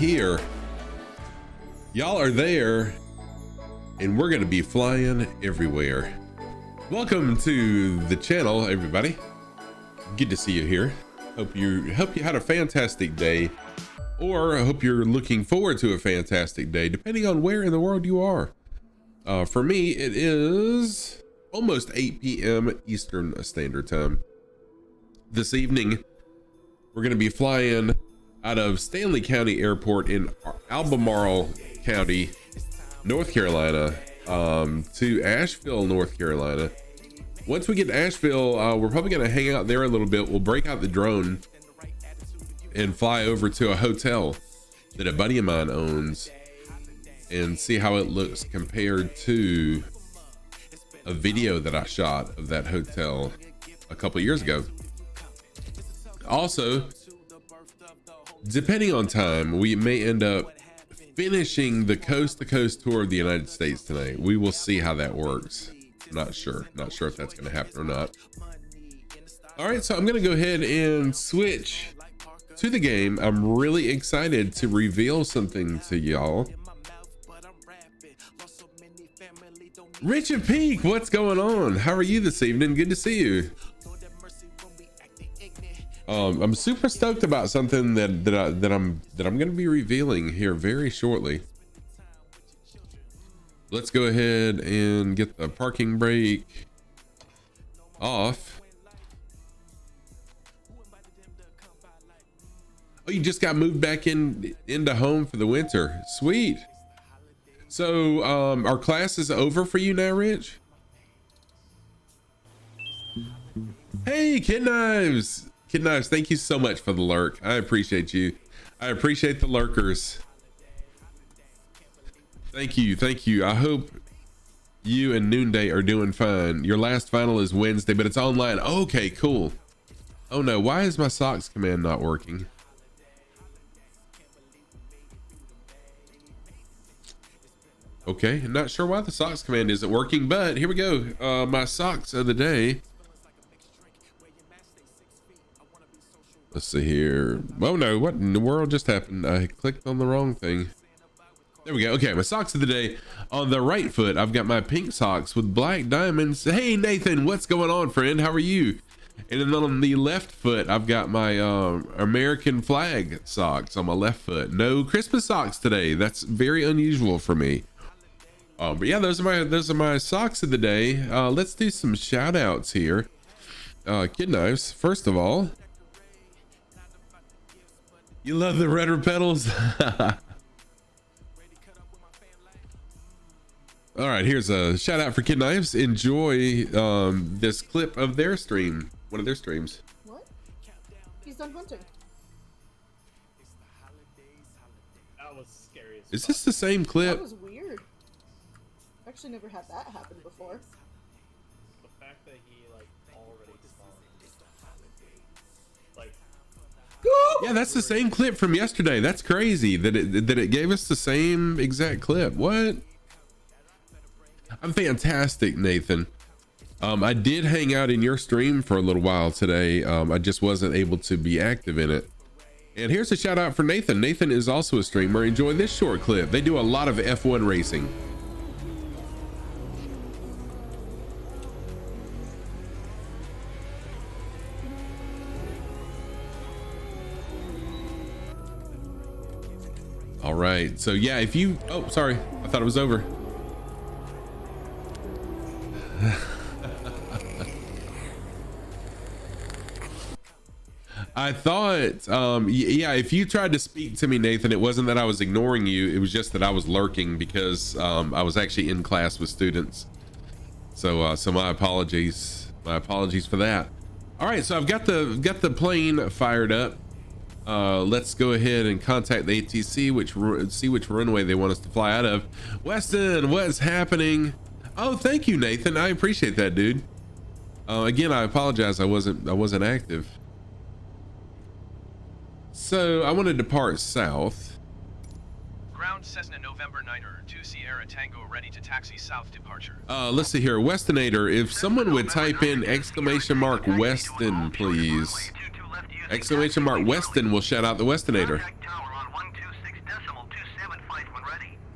here. Y'all are there, and we're gonna be flying everywhere. Welcome to the channel, everybody. Good to see you here. Hope you had a fantastic day, or I hope you're looking forward to a fantastic day, depending on where in the world you are. For me, it is almost 8 p.m. Eastern Standard Time. This evening, we're gonna be flying out of Stanley County Airport in Albemarle County, North Carolina, to Asheville, North Carolina. Once we get to Asheville, we're probably gonna hang out there a little bit. We'll break out the drone and fly over to a hotel that a buddy of mine owns and see how it looks compared to a video that I shot of that hotel a couple years ago. Also, depending on time, we may end up finishing the coast to coast tour of the United States tonight. We will see how that works. Not sure if that's going to happen or not. All right, so I'm going to go ahead and switch to the game. I'm really excited to reveal something to y'all. Rich and Peak, what's going on? How are you this evening? Good to see you. I'm super stoked about something that I'm going to be revealing here very shortly. Let's go ahead and get the parking brake off. Oh, you just got moved back into home for the winter. Sweet. So, our class is over for you now, Rich? Hey, Kid Knives, thank you so much for the lurk. I appreciate you. I appreciate the lurkers. Thank you. I hope you and Noonday are doing fine. Your last final is Wednesday, but it's online. Okay, cool. Oh no, why is my socks command not working? Okay, I'm not sure why the socks command isn't working, but here we go. My socks of the day. Let's see here. Oh no, what in the world just happened? I clicked on the wrong thing. There we go. Okay, my socks of the day. On the right foot, I've got my pink socks with black diamonds. Hey Nathan, what's going on, friend? How are you? And then on the left foot, I've got my American flag socks on my left foot. No Christmas socks today. That's very unusual for me. But yeah, those are my socks of the day. Let's do some shout outs here. Kid Knives, first of all, you love the redder pedals. All right, here's a shout out for Kid Knives. Enjoy this clip of their stream, one of their streams. What? He's done hunting. That was scary. Is this the same clip? That was weird. I've actually never had that happen before. The fact that he like already spawned. Like, yeah, that's the same clip from yesterday. That's crazy that it gave us the same exact clip. What? I'm fantastic, Nathan. I did hang out in your stream for a little while today. I just wasn't able to be active in it. And here's a shout out for Nathan. Nathan is also a streamer. Enjoy this short clip. They do a lot of F1 racing. All right, so yeah, if you, oh, sorry, I thought it was over. I thought, yeah, if you tried to speak to me, Nathan, it wasn't that I was ignoring you. It was just that I was lurking because I was actually in class with students. So, so my apologies for that. All right, so I've got the plane fired up. Let's go ahead and contact the ATC, see which runway they want us to fly out of. Weston, what's happening? Oh, thank you, Nathan. I appreciate that, dude. Again, I apologize. I wasn't active. So I want to depart south. Ground Cessna November Niner 2 Sierra Tango ready to taxi south departure. Let's see here, Westonator. If someone would type in exclamation mark Weston, please. Exclamation mark Weston will shout out the Westonator.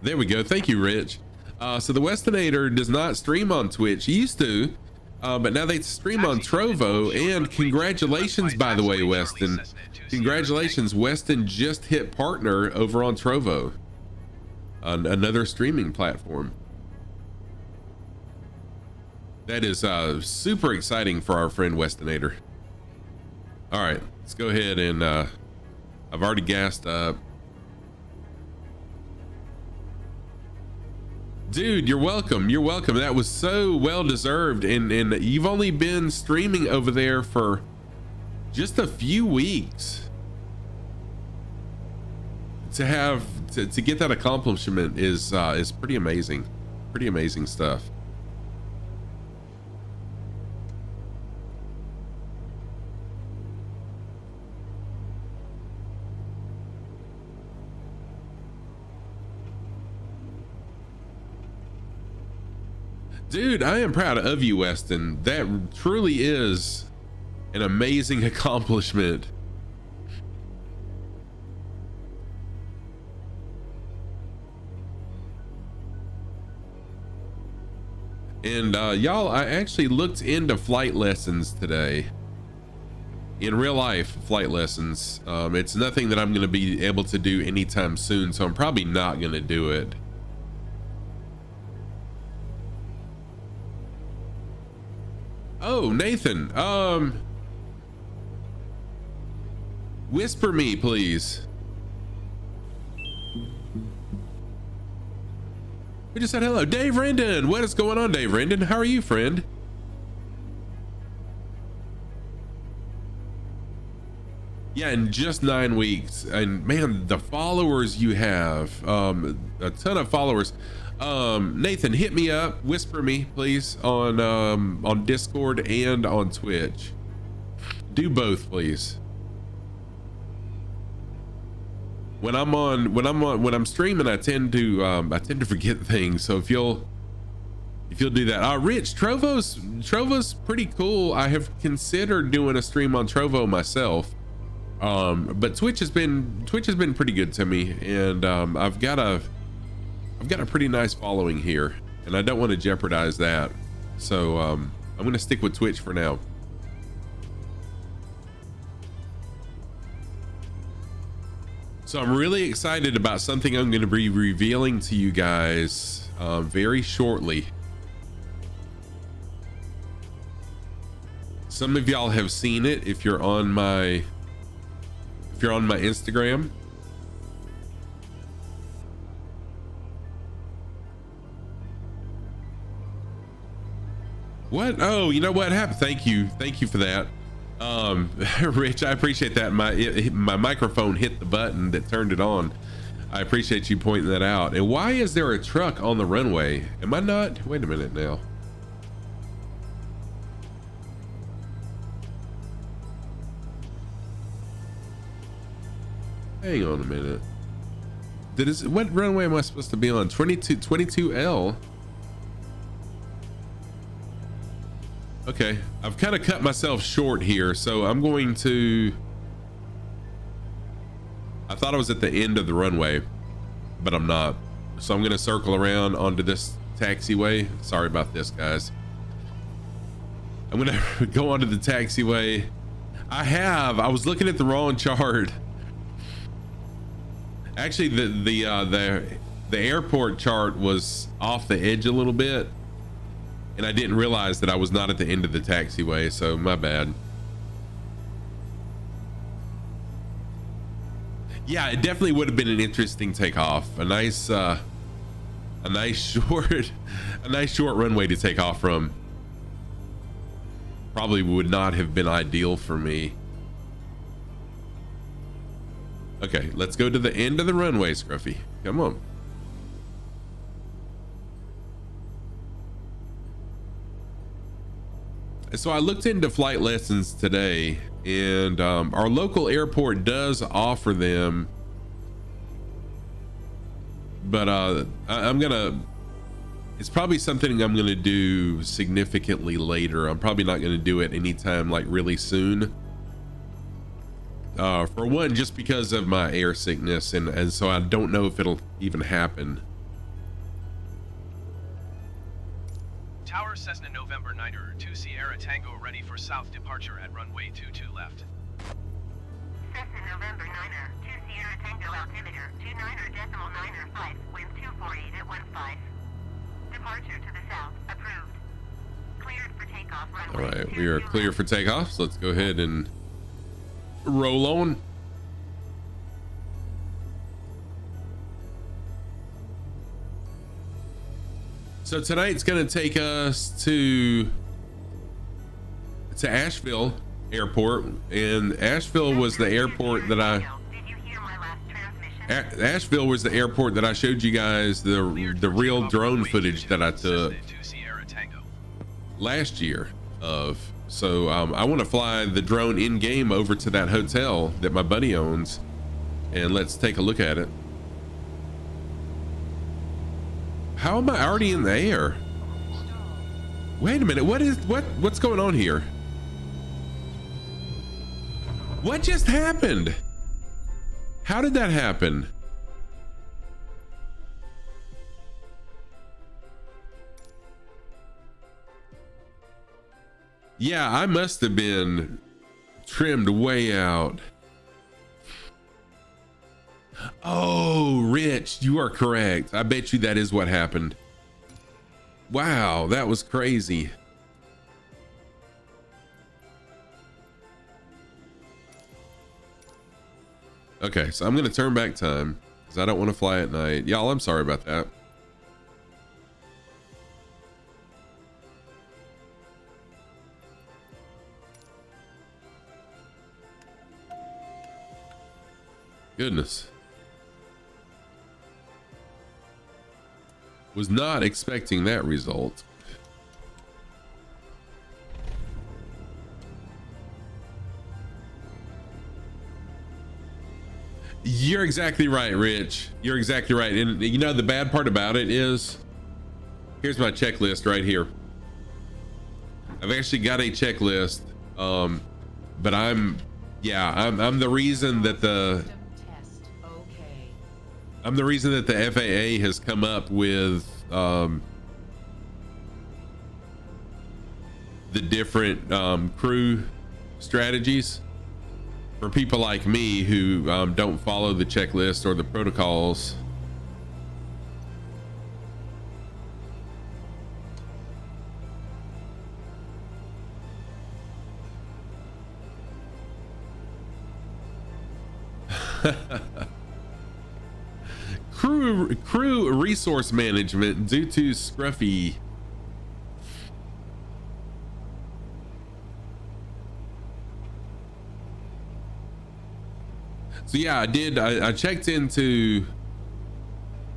There we go. Thank you, Rich. So the Westinator does not stream on Twitch. He used to, but now they stream on Trovo. And congratulations, by the way, Weston. Congratulations, Weston just hit partner over on Trovo, on another streaming platform. That is super exciting for our friend Westinator. All right, let's go ahead and I've already gassed up. Dude, you're welcome. You're welcome. That was so well deserved. And you've only been streaming over there for just a few weeks. To get that accomplishment is pretty amazing. Pretty amazing stuff. Dude, I am proud of you, Weston. That truly is an amazing accomplishment. And y'all, I actually looked into flight lessons today. In real life, flight lessons. It's nothing that I'm going to be able to do anytime soon, so I'm probably not going to do it. Oh, Nathan, whisper me, please. We just said hello. Dave Rendon, what is going on, Dave Rendon? How are you, friend? Yeah, in just 9 weeks. And man, the followers you have, a ton of followers. Nathan, hit me up, whisper me, please, on Discord and on Twitch. Do both, please. When I'm streaming, I tend to forget things. So if you'll do that. Rich, Trovo's pretty cool. I have considered doing a stream on Trovo myself. But Twitch has been pretty good to me, and I've got a pretty nice following here, and I don't want to jeopardize that. So I'm going to stick with Twitch for now. So I'm really excited about something I'm going to be revealing to you guys very shortly. Some of y'all have seen it if you're on my Instagram. What? Oh, you know what happened? Thank you for that. Rich, I appreciate that. My microphone hit the button that turned it on. I appreciate you pointing that out. And why is there a truck on the runway? Am I not? Wait a minute now. Hang on a minute. What runway am I supposed to be on? 22L. Okay, I've kind of cut myself short here, so I'm going to... I thought I was at the end of the runway, but I'm not. So I'm going to circle around onto this taxiway. Sorry about this, guys. I'm going to go onto the taxiway. I was looking at the wrong chart. Actually, the airport chart was off the edge a little bit, and I didn't realize that I was not at the end of the taxiway, so my bad. Yeah, it definitely would have been an interesting takeoff. A nice short runway to take off from. Probably would not have been ideal for me. Okay, let's go to the end of the runway, Scruffy. Come on. So I looked into flight lessons today, and our local airport does offer them, but it's probably something I'm gonna do significantly later. I'm probably not gonna do it anytime like really soon. For one, just because of my air sickness, and so I don't know if it'll even happen. Tower Cessna November 9er 2 Sierra Tango ready for south departure at runway 22 left. Cessna November 9er 2 Sierra Tango altimeter 29.905, wind 248 at 15. Departure to the south, approved. Cleared for takeoff runway. All right, we are clear for takeoff, so let's go ahead and roll on. So tonight's going to take us to Asheville Airport, and Asheville was the airport that Did you hear my last transmission? Asheville was the airport that I showed you guys the real drone footage that I took last year of. So I want to fly the drone in game over to that hotel that my buddy owns, and let's take a look at it. How am I already in the air? Wait a minute, what's going on here? What just happened? How did that happen? Yeah, I must have been trimmed way out. Oh, Rich, you are correct. I bet you that is what happened. Wow, that was crazy. Okay, so I'm going to turn back time because I don't want to fly at night. Y'all, I'm sorry about that. Goodness. Was not expecting that result. You're exactly right, Rich. You're exactly right. And you know, the bad part about it is, here's my checklist right here. I've actually got a checklist, but I'm the reason that the FAA has come up with the different crew strategies for people like me who don't follow the checklist or the protocols. Crew resource management due to scruffy. So yeah, I checked into,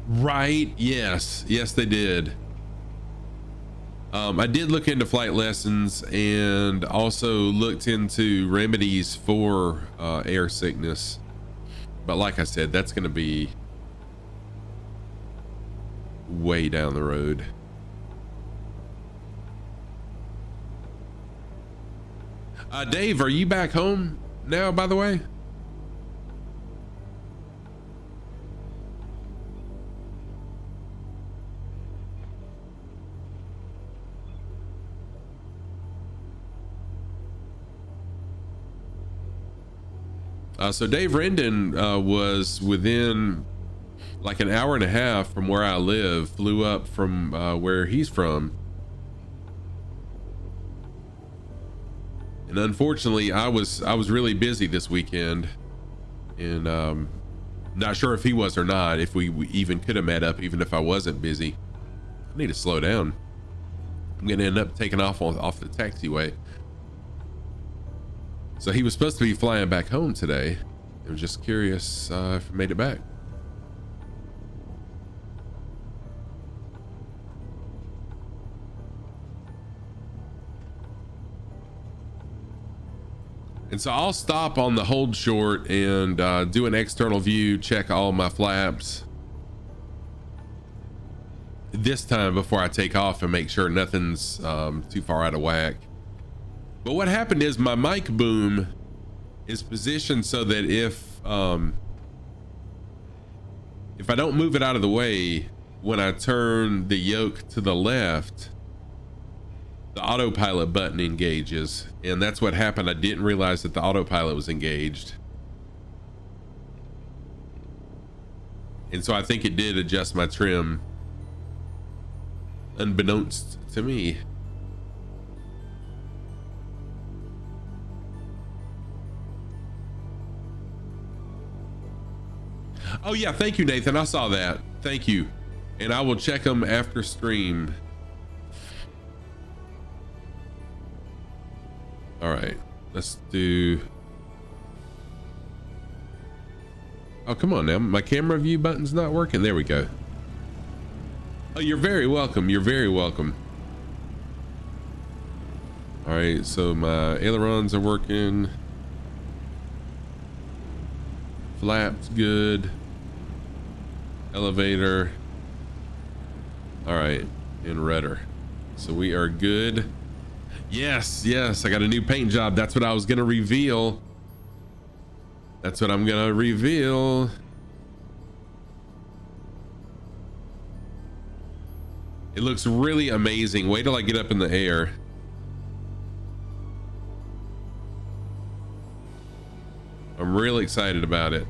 right? Yes, they did. I did look into flight lessons and also looked into remedies for air sickness. But like I said, that's going to be way down the road. Dave, are you back home now, by the way? So Dave Rendon was within like an hour and a half from where I live, flew up from where he's from. And unfortunately, I was really busy this weekend, and not sure if he was or not, if we even could have met up, even if I wasn't busy. I need to slow down. I'm gonna end up taking off the taxiway. So he was supposed to be flying back home today. I was just curious if he made it back. And so I'll stop on the hold short and do an external view, check all my flaps this time before I take off and make sure nothing's too far out of whack. But what happened is my mic boom is positioned so that if I don't move it out of the way when I turn the yoke to the left, the autopilot button engages, and that's what happened. I didn't realize that the autopilot was engaged, and so I think it did adjust my trim unbeknownst to me. Oh yeah, thank you, Nathan. I saw that. Thank you. And I will check them after stream. All right, let's do. Oh, come on now. My camera view button's not working. There we go. Oh, you're very welcome. You're very welcome. All right, so my ailerons are working. Flaps good. Elevator. All right, and rudder. So we are good. Yes, yes, I got a new paint job. That's what I was gonna reveal. That's what I'm gonna reveal. It looks really amazing. Wait till I get up in the air. I'm really excited about it.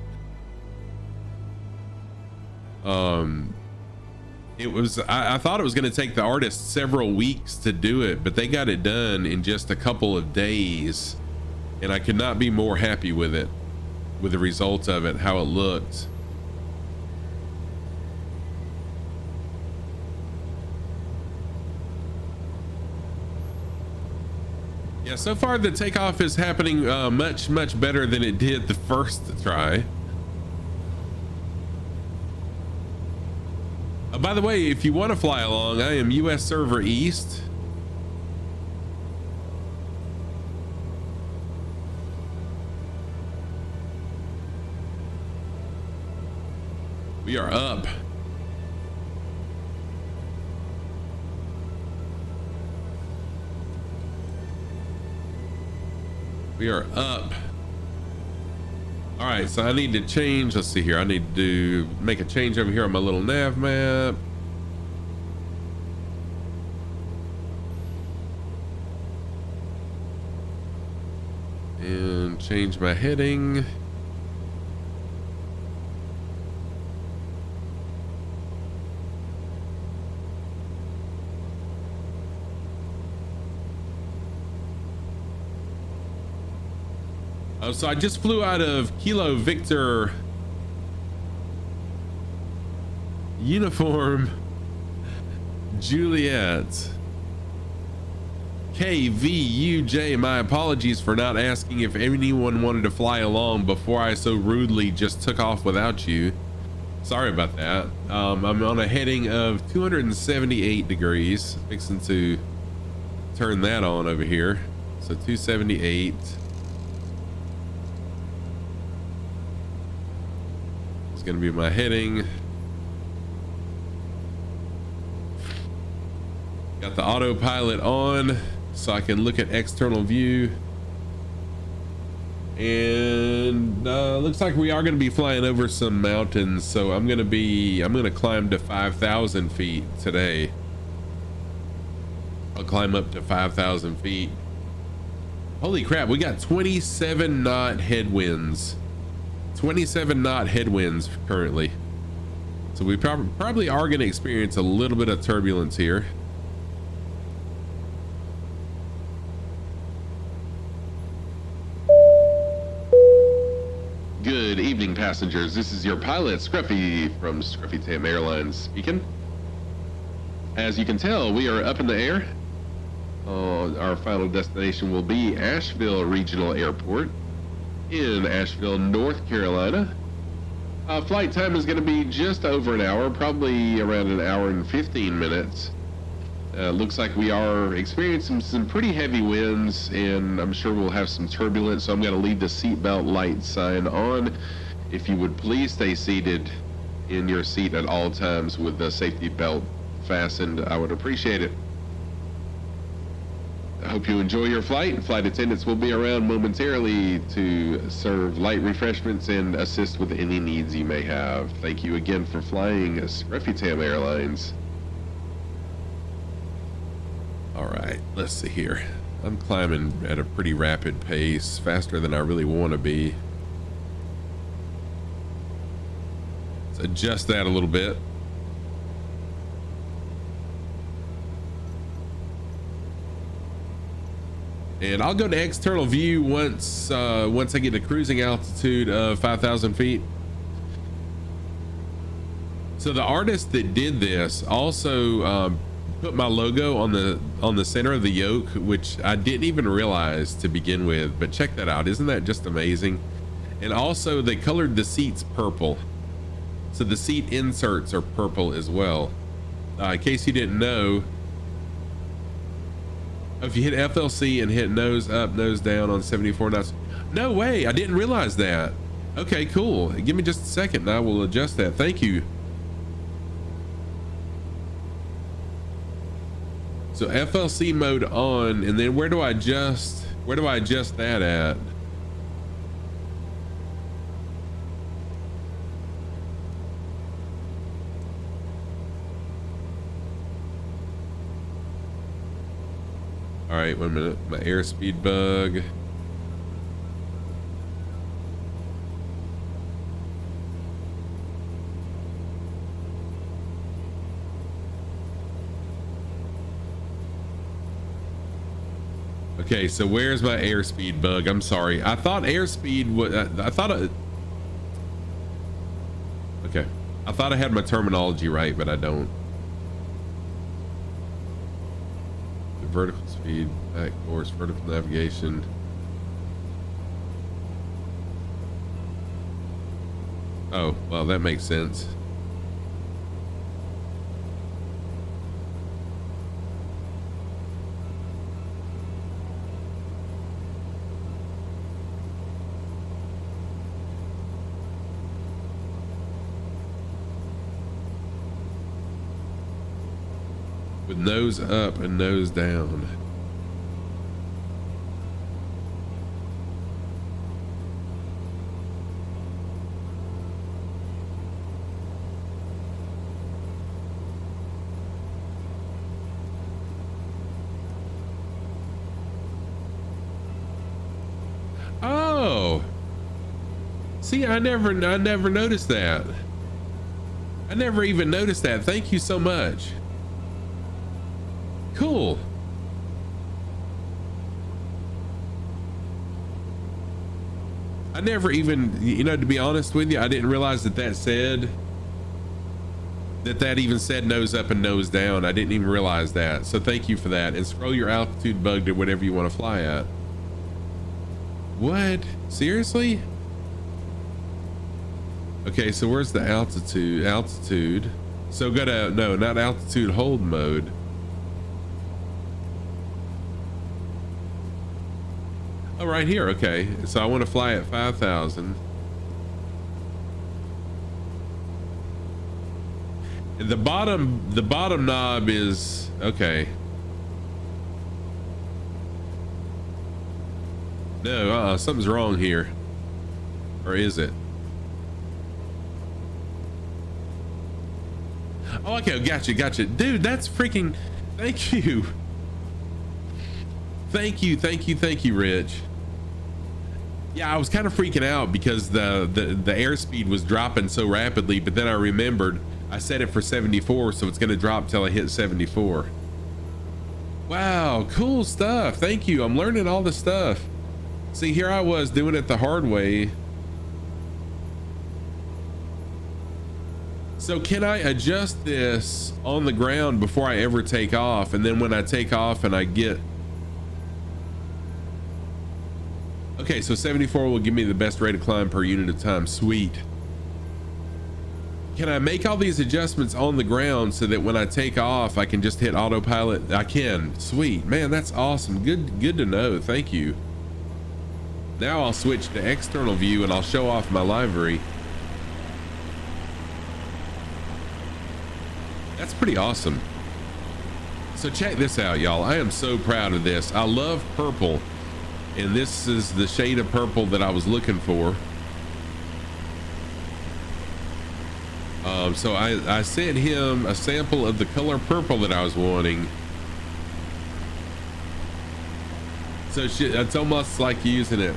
I thought it was going to take the artist several weeks to do it, but they got it done in just a couple of days, and I could not be more happy with it, with the results of it, how it looked. Yeah, so far the takeoff is happening much better than it did the first try. By the way, if you want to fly along, I am US Server East. We are up. We are up. All right, so I need to change. Let's see here. I need to make a change over here on my little nav map. And change my heading. Oh, so I just flew out of Kilo Victor Uniform Juliet KVUJ. My apologies for not asking if anyone wanted to fly along before I so rudely just took off without you. Sorry about that. I'm on a heading of 278 degrees. Fixing to turn that on over here. So 278. Gonna be my heading. Got the autopilot on so I can look at external view, and looks like we are going to be flying over some mountains, so I'm going to climb to 5,000 feet today. I'll climb up to 5,000 feet. Holy crap, we got 27 knot headwinds. 27 knot headwinds currently, so we probably are going to experience a little bit of turbulence here. Good evening, passengers. This is your pilot Scruffy from Scruffy Tam Airlines speaking. As you can tell, we are up in the air. Our final destination will be Asheville Regional Airport in Asheville, North Carolina. Flight time is going to be just over an hour, probably around an hour and 15 minutes. Looks like we are experiencing some pretty heavy winds, and I'm sure we'll have some turbulence, so I'm going to leave the seatbelt light sign on. If you would please stay seated in your seat at all times with the safety belt fastened, I would appreciate it. I hope you enjoy your flight. Flight attendants will be around momentarily to serve light refreshments and assist with any needs you may have. Thank you again for flying Scruffy Tam Airlines. All right, let's see here. I'm climbing at a pretty rapid pace, faster than I really want to be. Let's adjust that a little bit. And I'll go to external view once I get to cruising altitude of 5,000 feet. So the artist that did this also put my logo on the center of the yoke, which I didn't even realize to begin with. But check that out! Isn't that just amazing? And also they colored the seats purple, so the seat inserts are purple as well. In case you didn't know. If you hit FLC and hit nose up, nose down on 74 knots. No way, I didn't realize that. Okay, cool. Give me just a second and I will adjust that. Thank you. So FLC mode on, and then where do I adjust that at? All right, 1 minute. My airspeed bug. Okay, so where's my airspeed bug? I'm sorry. I thought airspeed was. I thought. Okay, I thought I had my terminology right, but I don't. Vertical speed, back course, vertical navigation. Oh, well, that makes sense. With nose up and nose down. Oh, see, I never noticed that. I never even noticed that. Thank you so much. Cool. I never even, to be honest with you, I didn't realize that said that even said nose up and nose down. I didn't even realize that. So thank you for that. And scroll your altitude bug to whatever you want to fly at. What? Seriously? Okay, so where's the altitude? So go to, no, not altitude, hold mode. Oh, right here. Okay, so I want to fly at 5,000. And the bottom knob is okay. No, something's wrong here. Or is it? Oh, okay, gotcha. Dude, that's freaking, thank you. Thank you, Rich. Yeah, I was kind of freaking out because the airspeed was dropping so rapidly, but then I remembered I set it for 74, so it's going to drop till I hit 74. Wow, cool stuff. Thank you. I'm learning all this stuff. See, here I was doing it the hard way. So can I adjust this on the ground before I ever take off? And then when I take off and I get... Okay, so 74 will give me the best rate of climb per unit of time. Sweet. Can I make all these adjustments on the ground so that when I take off, I can just hit autopilot? I can. Sweet, man, that's awesome. Good to know. Thank you. Now I'll switch to external view and I'll show off my livery. That's pretty awesome. So check this out, y'all. I am so proud of this. I love purple. And this is the shade of purple that I was looking for. So I sent him a sample of the color purple that I was wanting. So it's almost like using it.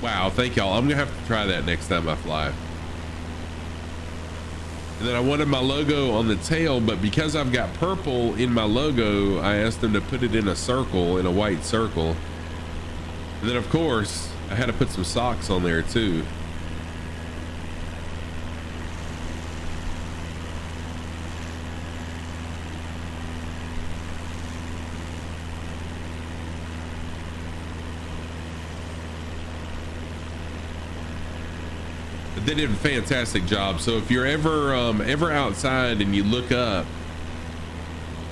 Wow, thank y'all. I'm gonna have to try that next time I fly. And then I wanted my logo on the tail, but because I've got purple in my logo, I asked them to put it in a circle, in a white circle. And then of course, I had to put some socks on there too. They did a fantastic job. So if you're ever outside and you look up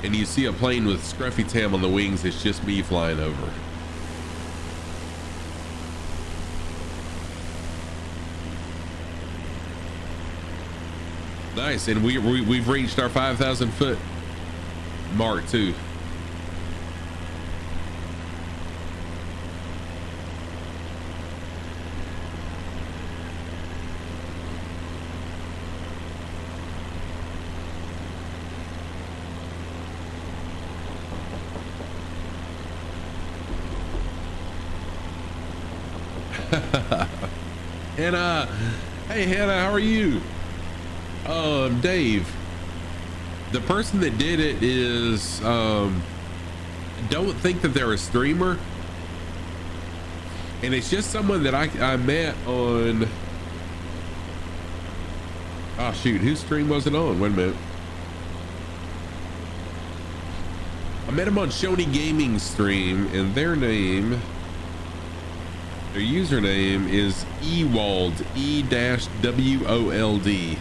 and you see a plane with scruffy tam on the wings, it's just me flying over. Nice. And we've reached our 5,000 foot mark too. Hannah, hey Hannah, how are you? Dave, the person that did it is don't think that they're a streamer, and it's just someone that I met on, oh shoot, whose stream was it on? Wait a minute. I met him on Shoney Gaming's stream, and their username is Ewald, E-W-O-L-D.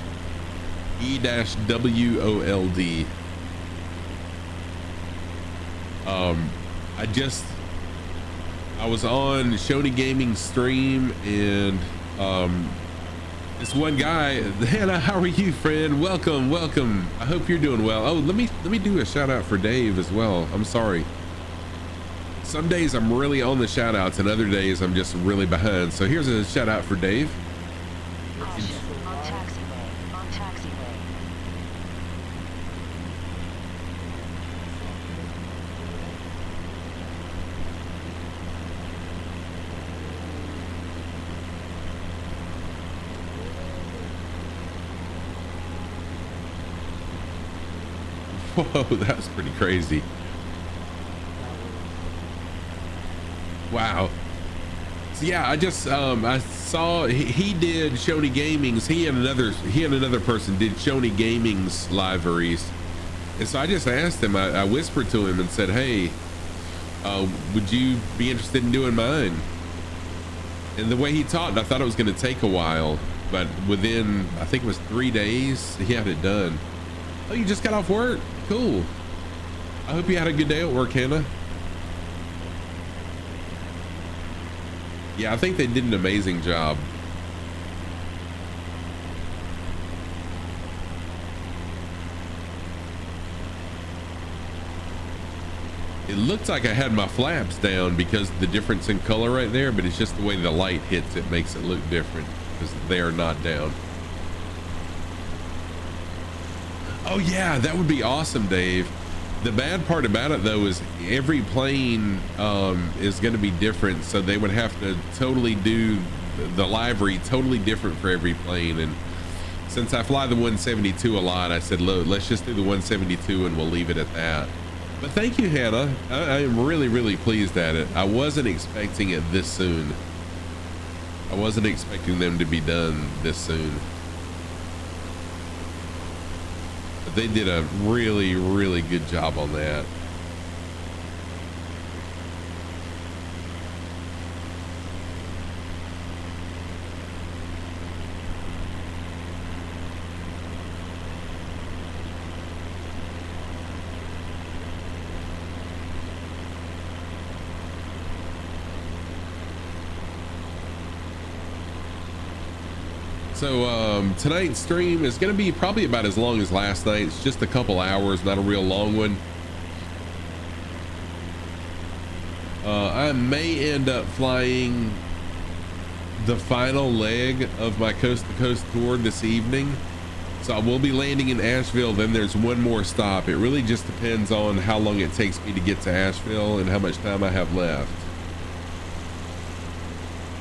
E-W-O-L-D. I was on Shoney Gaming stream, and this one guy, Hannah, how are you, friend? Welcome. I hope you're doing well. Oh, let me do a shout out for Dave as well. I'm sorry. Some days I'm really on the shout outs, and other days I'm just really behind. So here's a shout out for Dave. On taxiway. Whoa, that's pretty crazy. Wow. So yeah, I just I saw he did Shoney Gaming's. He and another person did Shoney Gaming's liveries, and so I just asked him. I whispered to him and said, "Hey, would you be interested in doing mine?" And the way he talked, I thought it was going to take a while, but within, I think it was 3 days, he had it done. Oh, you just got off work? Cool. I hope you had a good day at work, Hannah. Yeah, I think they did an amazing job. It looked like I had my flaps down because of the difference in color right there, but it's just the way the light hits it makes it look different because they are not down. Oh yeah, that would be awesome, Dave. The bad part about it though is every plane is going to be different, so they would have to totally do the livery totally different for every plane. And since I fly the 172 a lot, I said, look, let's just do the 172 and we'll leave it at that. But thank you, Hannah. I am really pleased at it. I wasn't expecting it this soon. I wasn't expecting them to be done this soon. But they did a really good job on that. So tonight's stream is going to be probably about as long as last night. It's just a couple hours, not a real long one. I may end up flying the final leg of my coast to coast tour this evening. So So I will be landing in Asheville. Then there's one more stop. It really just depends on how long it takes me to get to Asheville and how much time I have left.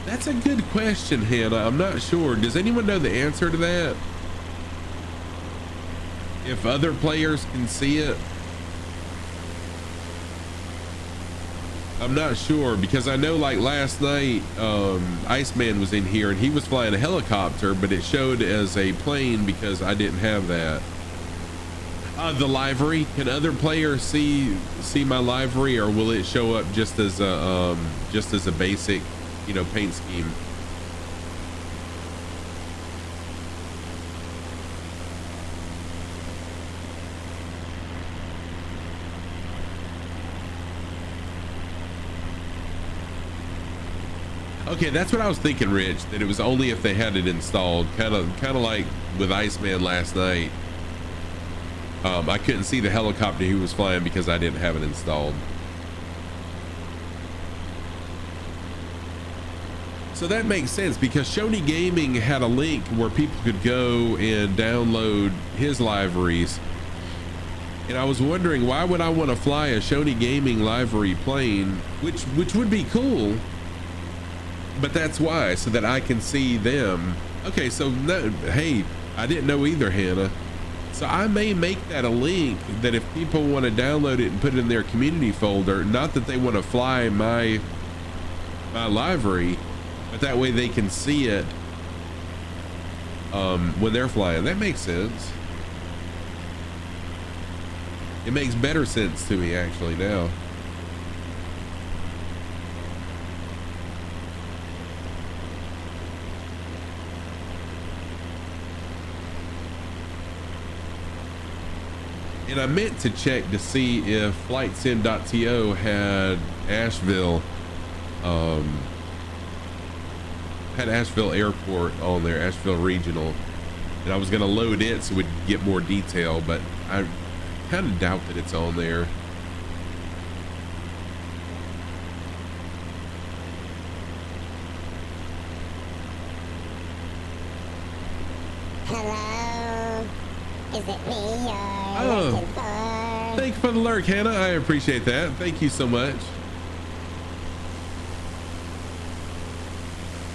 That's a good question, Hannah. I'm not sure. Does anyone know the answer to that? If other players can see it? I'm not sure, because I know like last night, Iceman was in here and he was flying a helicopter, but it showed as a plane because I didn't have that. The livery, can other players see my livery, or will it show up just as a basic, you know, paint scheme? Okay, that's what I was thinking, Rich, that it was only if they had it installed, kind of like with Iceman last night. I couldn't see the helicopter he was flying because I didn't have it installed. So that makes sense, because Shoney Gaming had a link where people could go and download his liveries. And I was wondering, why would I want to fly a Shoney Gaming livery plane, which would be cool. But that's why, so that I can see them. Okay, so no, hey, I didn't know either, Hannah. So I may make that a link that if people want to download it and put it in their community folder, not that they want to fly my livery, but that way they can see it when they're flying. That makes sense. It makes better sense to me actually now. And I meant to check to see if flightsim.to had Asheville, Asheville Airport on there, Asheville Regional. And I was gonna load it so we'd get more detail, but I kind of doubt that it's on there. Hello, is it me you're Oh, looking for? thank you for the lurk, Hannah. I appreciate that. Thank you so much.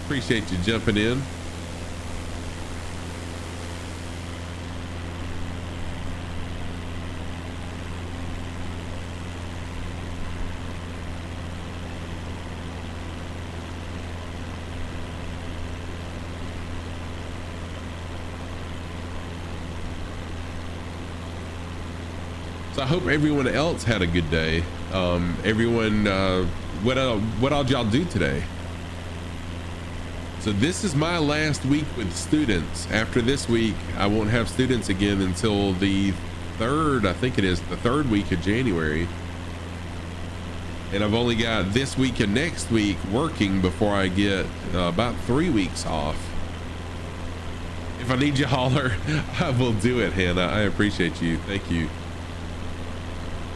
Appreciate you jumping in. So I hope everyone else had a good day. Everyone, what all y'all do today? So this is my last week with students. After this week, I won't have students again until the third, I think it is the third week of January. And I've only got this week and next week working before I get about 3 weeks off. If I need you, holler. I will do it, Hannah. I appreciate you. Thank you.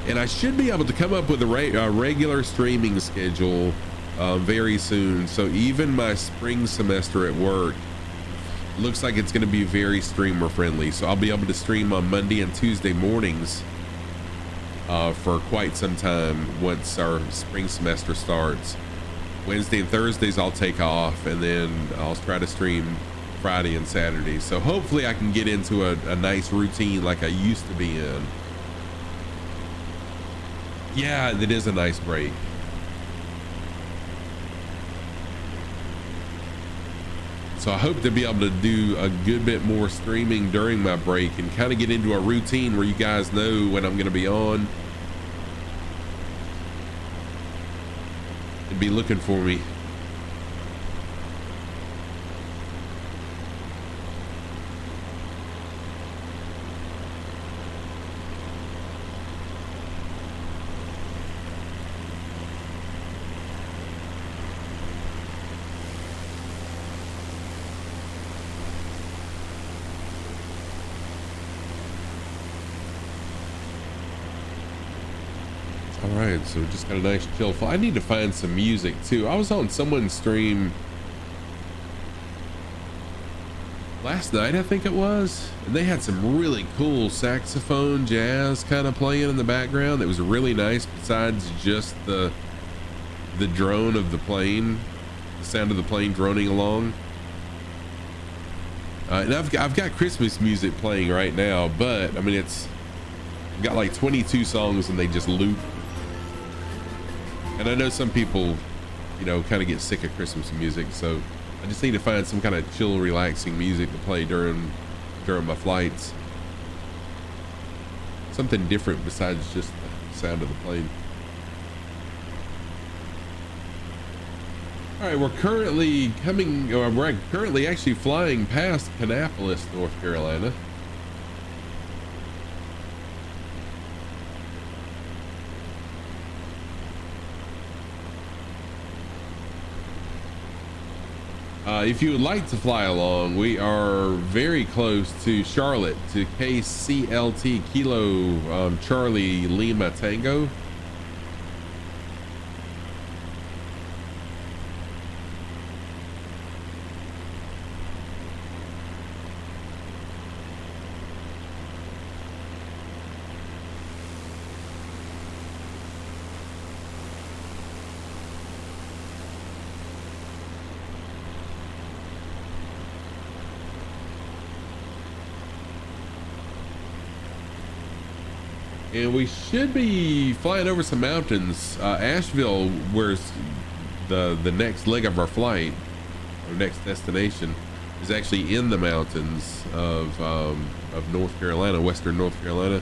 And I should be able to come up with a regular streaming schedule very soon. So even my spring semester at work looks like it's going to be very streamer friendly. So I'll be able to stream on Monday and Tuesday mornings for quite some time once our spring semester starts. Wednesday and Thursdays I'll take off, and then I'll try to stream Friday and Saturday. So hopefully I can get into a nice routine like I used to be in. Yeah, it is a nice break. So I hope to be able to do a good bit more streaming during my break and kind of get into a routine where you guys know when I'm going to be on and be looking for me. All right, so just got a nice chill flight. I need to find some music too. I was on someone's stream last night, I think it was, and they had some really cool saxophone jazz kind of playing in the background. That was really nice, besides just the drone of the plane, the sound of the plane droning along. And I've got Christmas music playing right now, but I mean, I've got like 22 songs and they just loop. And I know some people, you know, kind of get sick of Christmas music, so I just need to find some kind of chill, relaxing music to play during my flights. Something different besides just the sound of the plane. All right, we're currently actually flying past Kannapolis, North Carolina. If you would like to fly along, we are very close to Charlotte, to KCLT Kilo Charlie Lima Tango. And we should be flying over some mountains. Asheville, where's the next leg of our flight, our next destination, is actually in the mountains of North Carolina, western North Carolina.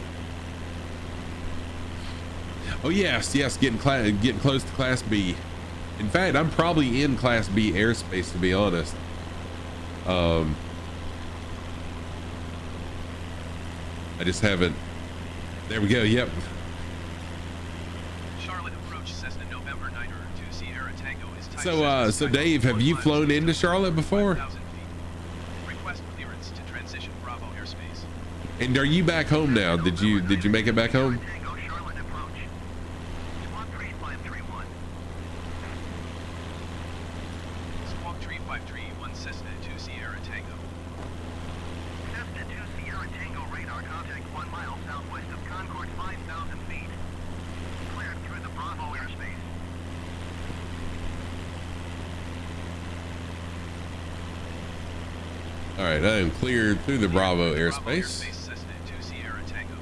Oh yes, getting close to Class B. In fact, I'm probably in Class B airspace, to be honest. I just haven't. There we go. Yep. Charlotte approach Cessna November 9er 2 Sierra Tango is So Dave, have you flown into Charlotte before? Request clearance to transition Bravo airspace. And are you back home now? Did you make it back home? Tango Charlotte approach. Squawk 3531. Squawk 3531 Cessna 2 Sierra Tango. Cessna 2 Sierra Tango radar contact 1 mile southwest of Concord, 5,000 feet. Cleared through the Bravo airspace. All right, I am cleared through the Bravo airspace. Cessna 2 Sierra Tango.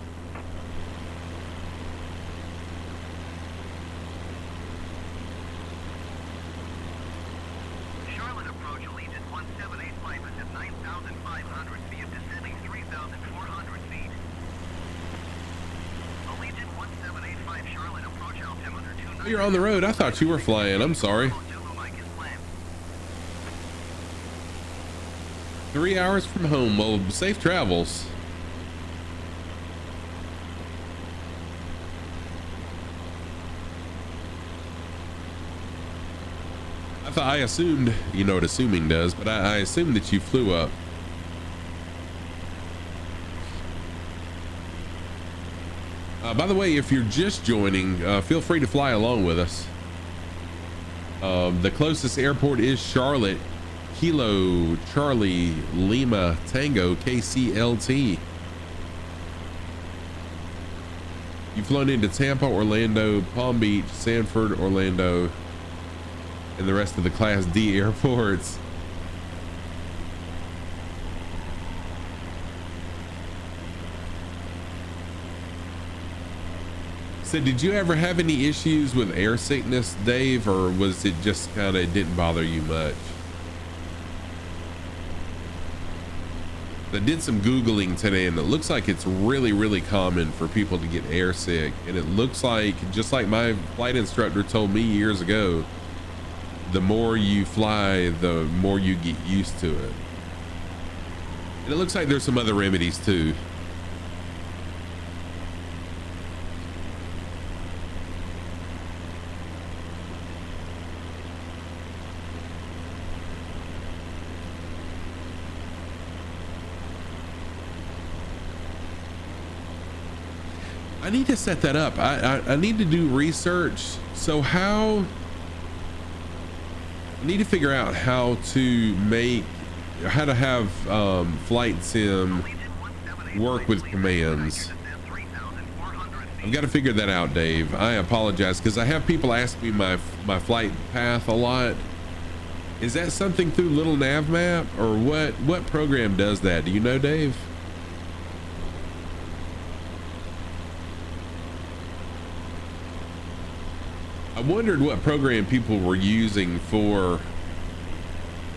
Charlotte approach Allegiant 1785 is at 9,500 feet, descending 3,400 feet. Allegiant 1785 Charlotte approach altimeter 29. You're on the road. I thought you were flying. I'm sorry. 3 hours from home. Well, safe travels. I assumed, you know what assuming does, but I assumed that you flew up. By the way, if you're just joining, feel free to fly along with us. The closest airport is Charlotte, Kilo Charlie Lima Tango KCLT. You've flown into Tampa, Orlando, Palm Beach, Sanford, Orlando, and the rest of the Class D airports. So did you ever have any issues with air sickness, Dave, or was it just kind of didn't bother you much? I did some Googling today and it looks like it's really, really common for people to get air sick. And it looks like, just like my flight instructor told me years ago, the more you fly, the more you get used to it. And it looks like there's some other remedies too. I need to set that up. I need to do research. So I need to figure out how to make how to have flight sim work with commands. I've got to figure that out, Dave. I apologize because I have people ask me my flight path a lot. Is that something through Little Nav Map, or what program does that? Do you know, Dave? I wondered what program people were using for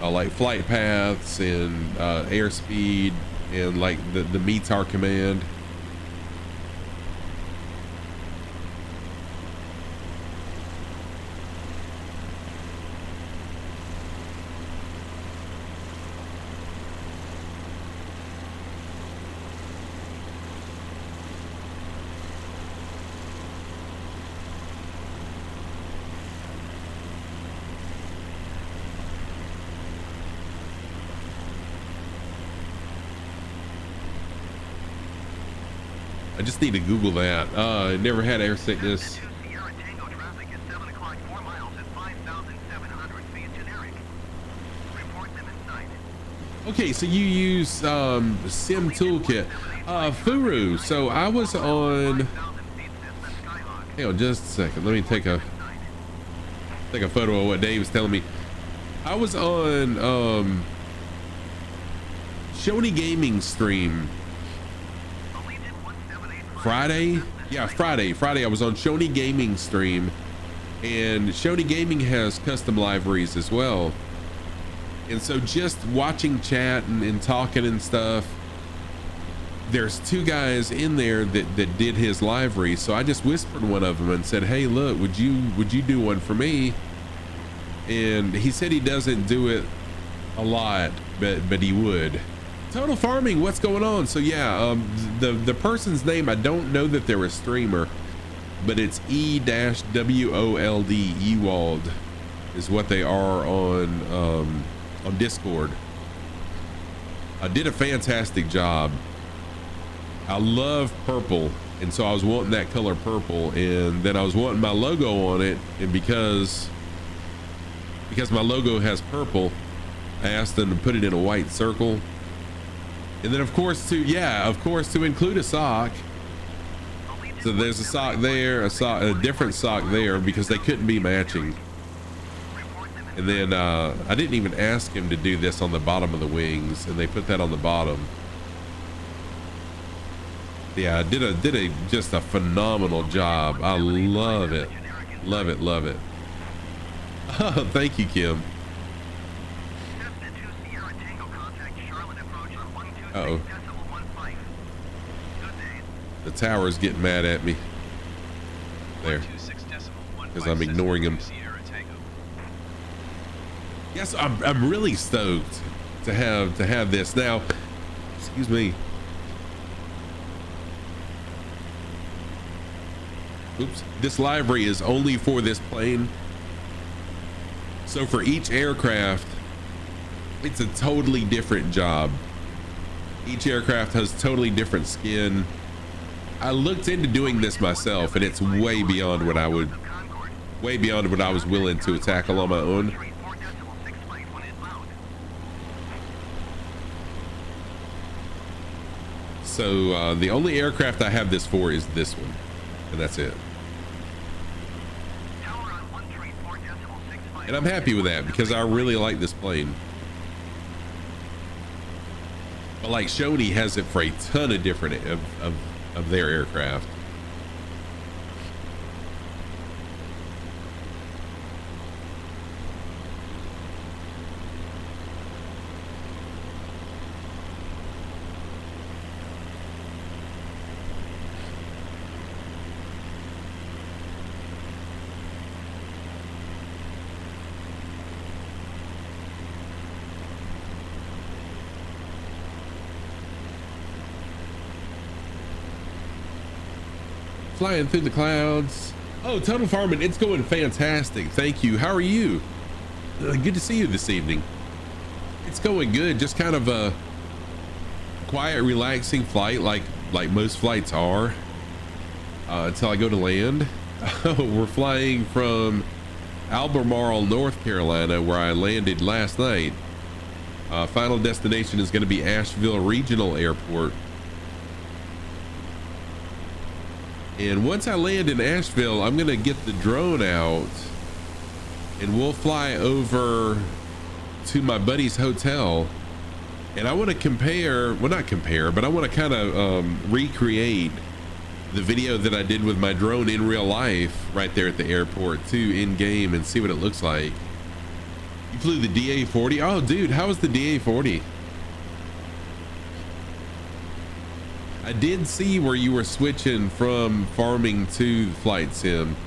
like flight paths and airspeed and like the METAR command. I just need to Google that. I never had air sickness. Okay, so you use Sim Toolkit. Furu, so I was on, hang on just a second. Let me take a photo of what Dave was telling me. I was on Shoney Gaming stream Friday. Yeah, Friday I was on Shoney Gaming stream, and Shoney Gaming has custom liveries as well. And so just watching chat and talking and stuff, there's two guys in there that did his livery. So I just whispered one of them and said, hey, look, would you do one for me? And he said he doesn't do it a lot, but he would. Total Farming, what's going on? So yeah, the person's name, I don't know that they're a streamer, but it's E-WOLD, Ewald is what they are on Discord. I did a fantastic job. I love purple, and so I was wanting that color purple, and then I was wanting my logo on it, and because my logo has purple, I asked them to put it in a white circle. And then of course to include a sock. So there's a sock there, a different sock there, because they couldn't be matching. And then I didn't even ask him to do this on the bottom of the wings, and they put that on the bottom. Yeah, I did just a phenomenal job. I love it. Love it, love it. Oh, thank you, Kim. Uh-oh. The tower's getting mad at me. There. Because I'm ignoring him. Yes, I'm really stoked to have this. Now, excuse me. Oops. This livery is only for this plane. So for each aircraft, it's a totally different job. Each aircraft has totally different skin. I looked into doing this myself, and it's way beyond what I was willing to tackle on my own. So the only aircraft I have this for is this one, and that's it. And I'm happy with that because I really like this plane. But like Shoney has it for a ton of different of their aircraft. Flying through the clouds. Oh, Total Farming, it's going fantastic. Thank you. How are you? Good to see you this evening. It's going good. Just kind of a quiet, relaxing flight, like most flights are, until I go to land. We're flying from Albemarle, North Carolina, where I landed last night, Final destination is going to be Asheville Regional Airport. And once I land in Asheville, I'm going to get the drone out and we'll fly over to my buddy's hotel. And I want to compare, well, not compare, but I want to kind of recreate the video that I did with my drone in real life right there at the airport too, in game, and see what it looks like. You flew the DA-40? Oh, dude, how was the DA-40? I did see where you were switching from farming to flight sim,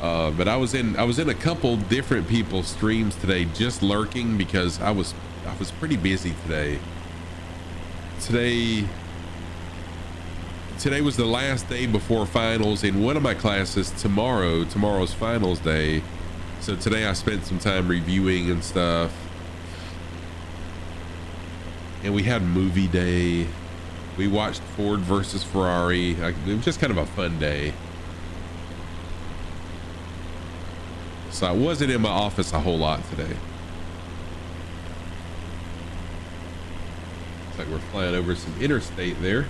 but I was in a couple different people's streams today, just lurking because I was pretty busy today. Today was the last day before finals in one of my classes. Tomorrow's finals day. So today I spent some time reviewing and stuff. And we had movie day. We watched Ford versus Ferrari. It was just kind of a fun day. So I wasn't in my office a whole lot today. Looks like we're flying over some interstate there.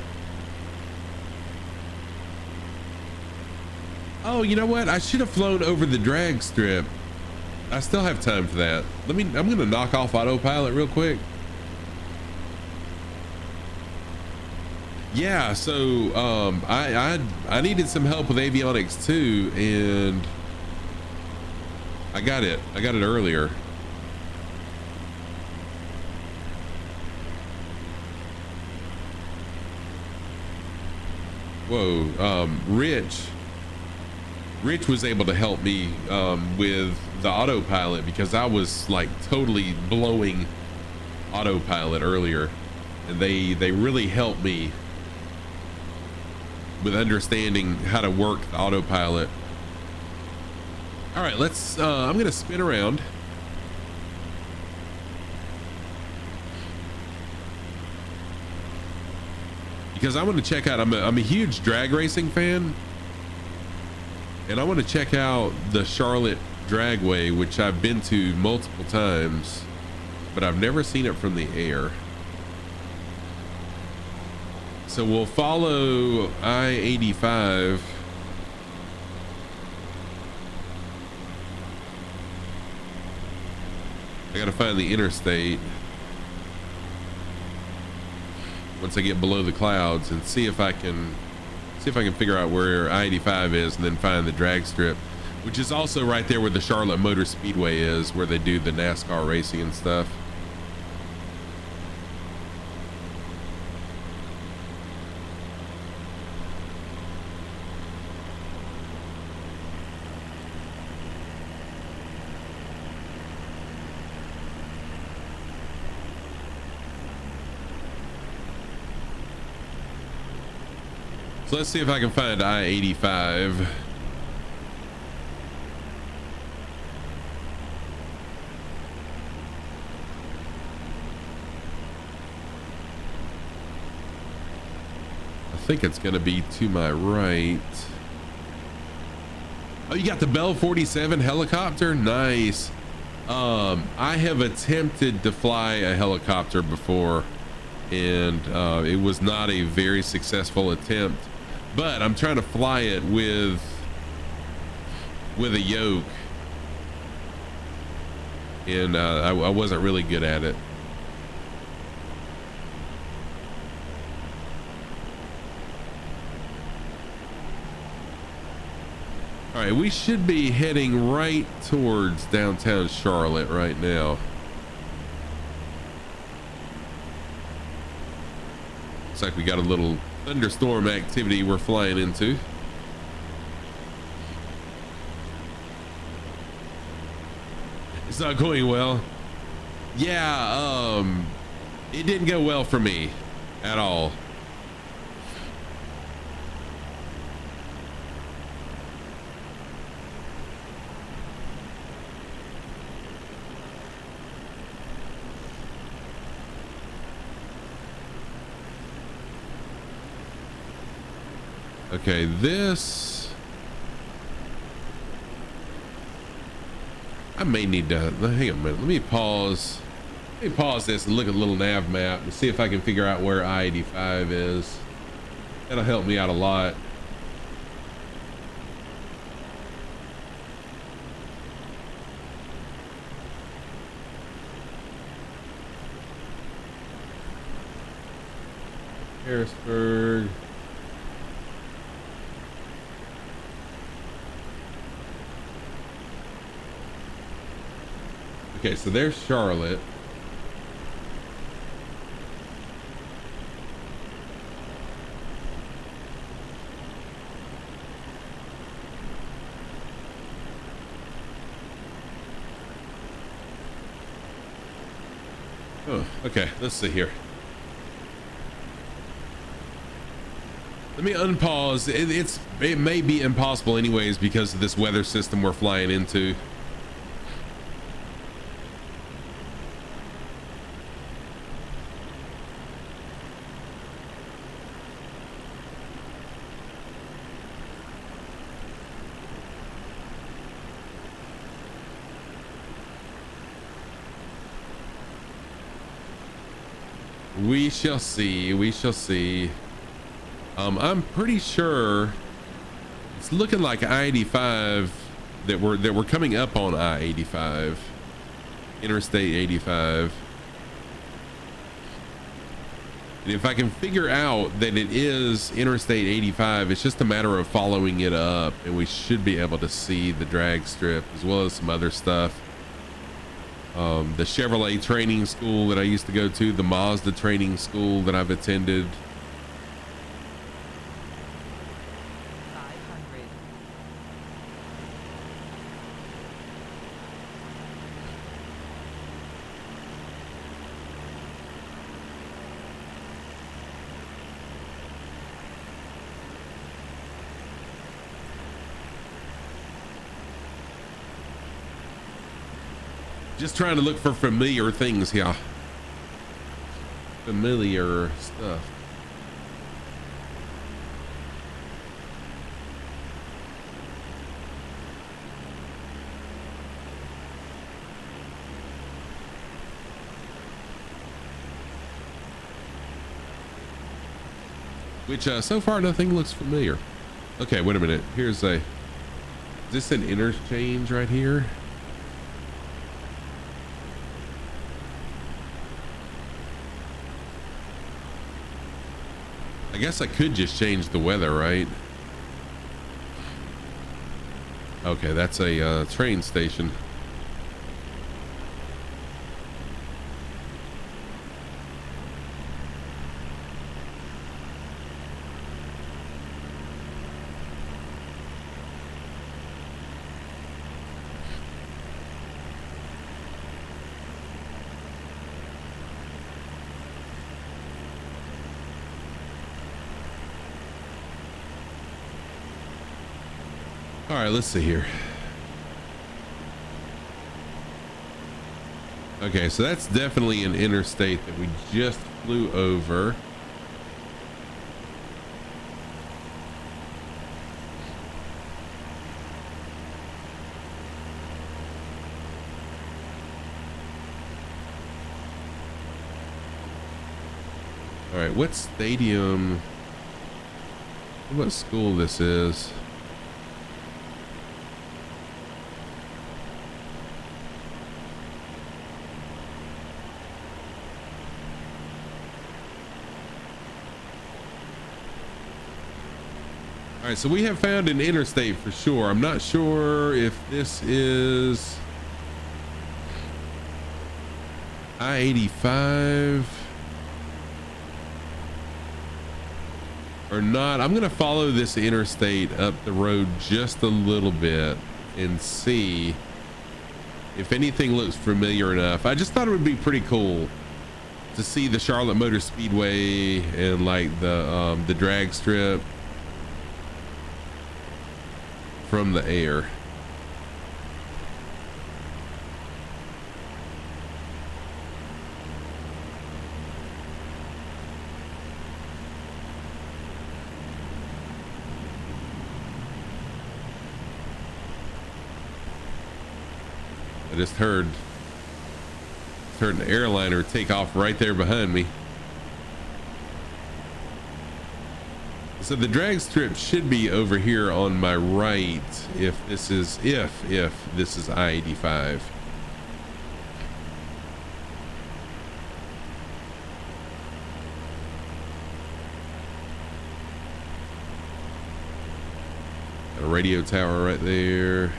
Oh, you know what? I should have flown over the drag strip. I still have time for that. I'm gonna knock off autopilot real quick. Yeah, so I needed some help with avionics too, and I got it earlier. Whoa, Rich was able to help me with the autopilot because I was like totally blowing autopilot earlier, and they really helped me with understanding how to work the autopilot. All right, let's I'm gonna spin around. Because I want to check out, I'm a huge drag racing fan, and I want to check out the Charlotte Dragway, which I've been to multiple times, but I've never seen it from the air. So we'll follow I-85. I gotta find the interstate once I get below the clouds and see if I can figure out where I-85 is, and then find the drag strip, which is also right there where the Charlotte Motor Speedway is, where they do the NASCAR racing and stuff. So let's see if I can find I-85. I think it's going to be to my right. Oh, you got the Bell 47 helicopter? Nice. I have attempted to fly a helicopter before, and it was not a very successful attempt. But I'm trying to fly it with a yoke, and I wasn't really good at it. All right, we should be heading right towards downtown Charlotte right now. Looks like we got a little thunderstorm activity we're flying into. It's not going well. Yeah, it didn't go well for me at all. Okay, this I may need to hang on a minute. Let me pause Let me pause this and look at a little nav map and see if I can figure out where I-85 is. That'll help me out a lot. Harrisburg. Okay, so there's Charlotte. Oh, okay, let's see here. Let me unpause. It may be impossible anyways because of this weather system we're flying into. We shall see. We shall see. I'm pretty sure it's looking like I-85 that we're coming up on I-85, Interstate 85. And if I can figure out that it is Interstate 85, it's just a matter of following it up, and we should be able to see the drag strip as well as some other stuff. The Chevrolet training school that I used to go to, the Mazda training school that I've attended. 500. Just trying to look for familiar things here. Familiar stuff. Which so far nothing looks familiar. Okay, wait a minute. Here's a, is this an interchange right here? I guess I could just change the weather, right? Okay, that's a train station. All right, let's see here. Okay, so that's definitely an interstate that we just flew over. All right, what stadium, what school this is? All right, so we have found an interstate for sure. I'm not sure if this is I-85 or not. I'm gonna follow this interstate up the road just a little bit and see if anything looks familiar enough. I just thought it would be pretty cool to see the Charlotte Motor Speedway and like the drag strip from the air. I just heard Heard an airliner take off right there behind me. So the drag strip should be over here on my right if this is I-85. Got a radio tower right there.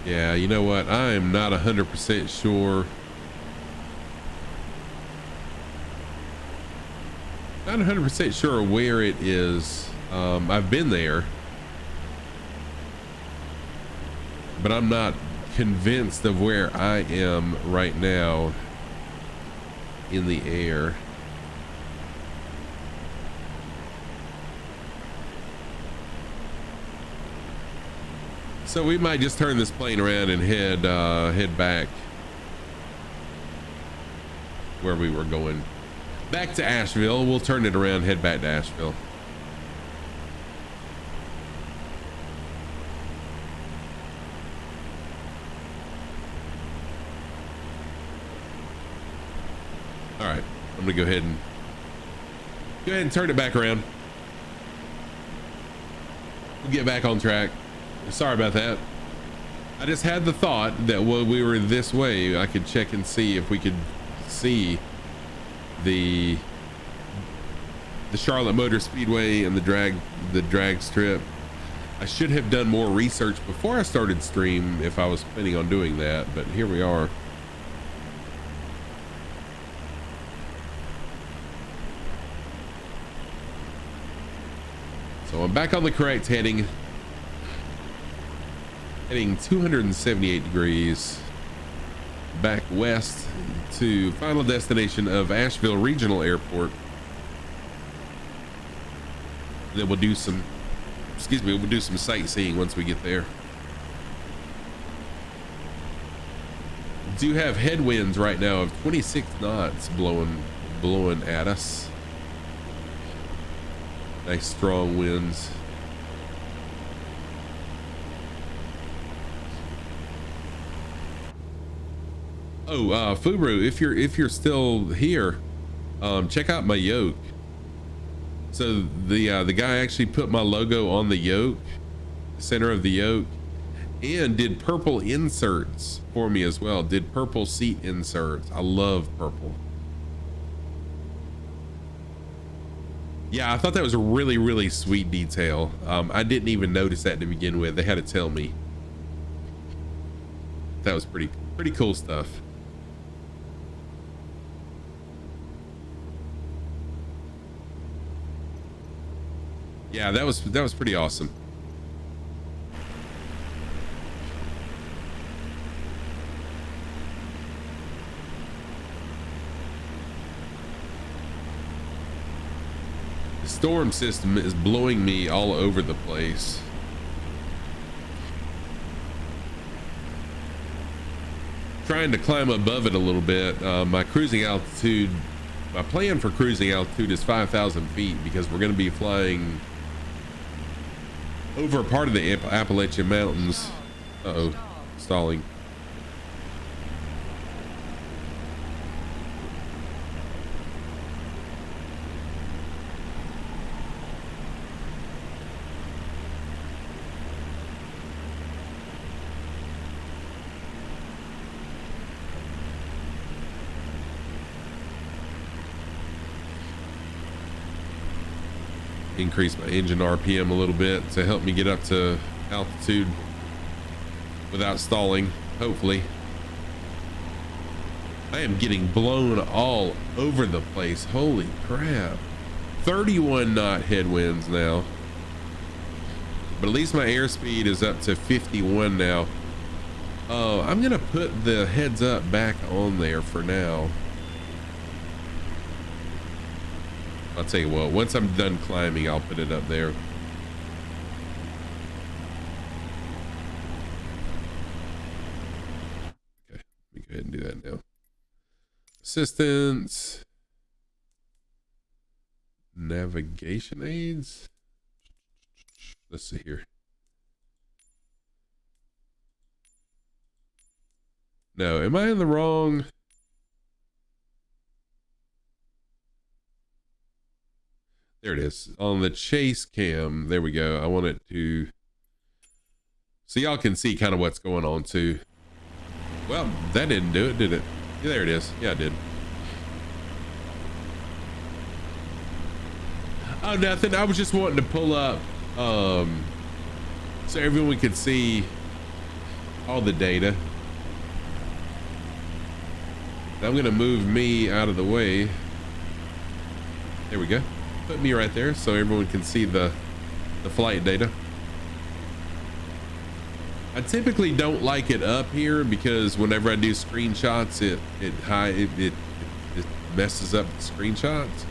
Yeah, you know what? I am not 100% sure. Not 100% sure where it is. I've been there, but I'm not convinced of where I am right now in the air. So we might just turn this plane around and head back where we were going. Back to Asheville. We'll turn it around, head back to Asheville. All right, I'm gonna go ahead and turn it back around. We'll get back on track. Sorry about that. I just had the thought that while we were this way, I could check and see if we could see the Charlotte Motor Speedway and the drag strip. I should have done more research before I started stream if I was planning on doing that, but here we are. So I'm back on the correct heading 278 degrees back west to final destination of Asheville Regional Airport. Then we'll do some sightseeing once we get there. Do have headwinds right now of 26 knots blowing at us. Nice strong winds. Oh, Fubru, if you're still here, check out my yoke. So the guy actually put my logo on the yoke, center of the yoke, and did purple inserts for me as well. Did purple seat inserts. I love purple. Yeah, I thought that was a really, really sweet detail. I didn't even notice that to begin with. They had to tell me. That was pretty cool stuff. Yeah, that was pretty awesome. The storm system is blowing me all over the place. Trying to climb above it a little bit. My cruising altitude, my plan for cruising altitude is 5,000 feet because we're going to be flying over part of the Appalachian Mountains. Uh-oh, stalling. Increase my engine RPM a little bit to help me get up to altitude without stalling, hopefully. I am getting blown all over the place. Holy crap. 31 knot headwinds now. But at least my airspeed is up to 51 now. I'm gonna put the heads up back on there for now. I'll tell you what, once I'm done climbing, I'll put it up there. Okay, let me go ahead and do that now. assistance, navigation aids. Let's see here. No, am I in the wrong? There it is on the chase cam. There we go. I want it to, so y'all can see kind of what's going on too. Well, that didn't do it, did it? Yeah, there it is. Yeah, it did. Oh, nothing. I was just wanting to pull up so everyone could see all the data. I'm gonna move me out of the way. There we go. Put me right there so everyone can see the flight data. I typically don't like it up here because whenever I do screenshots, it messes up the screenshots.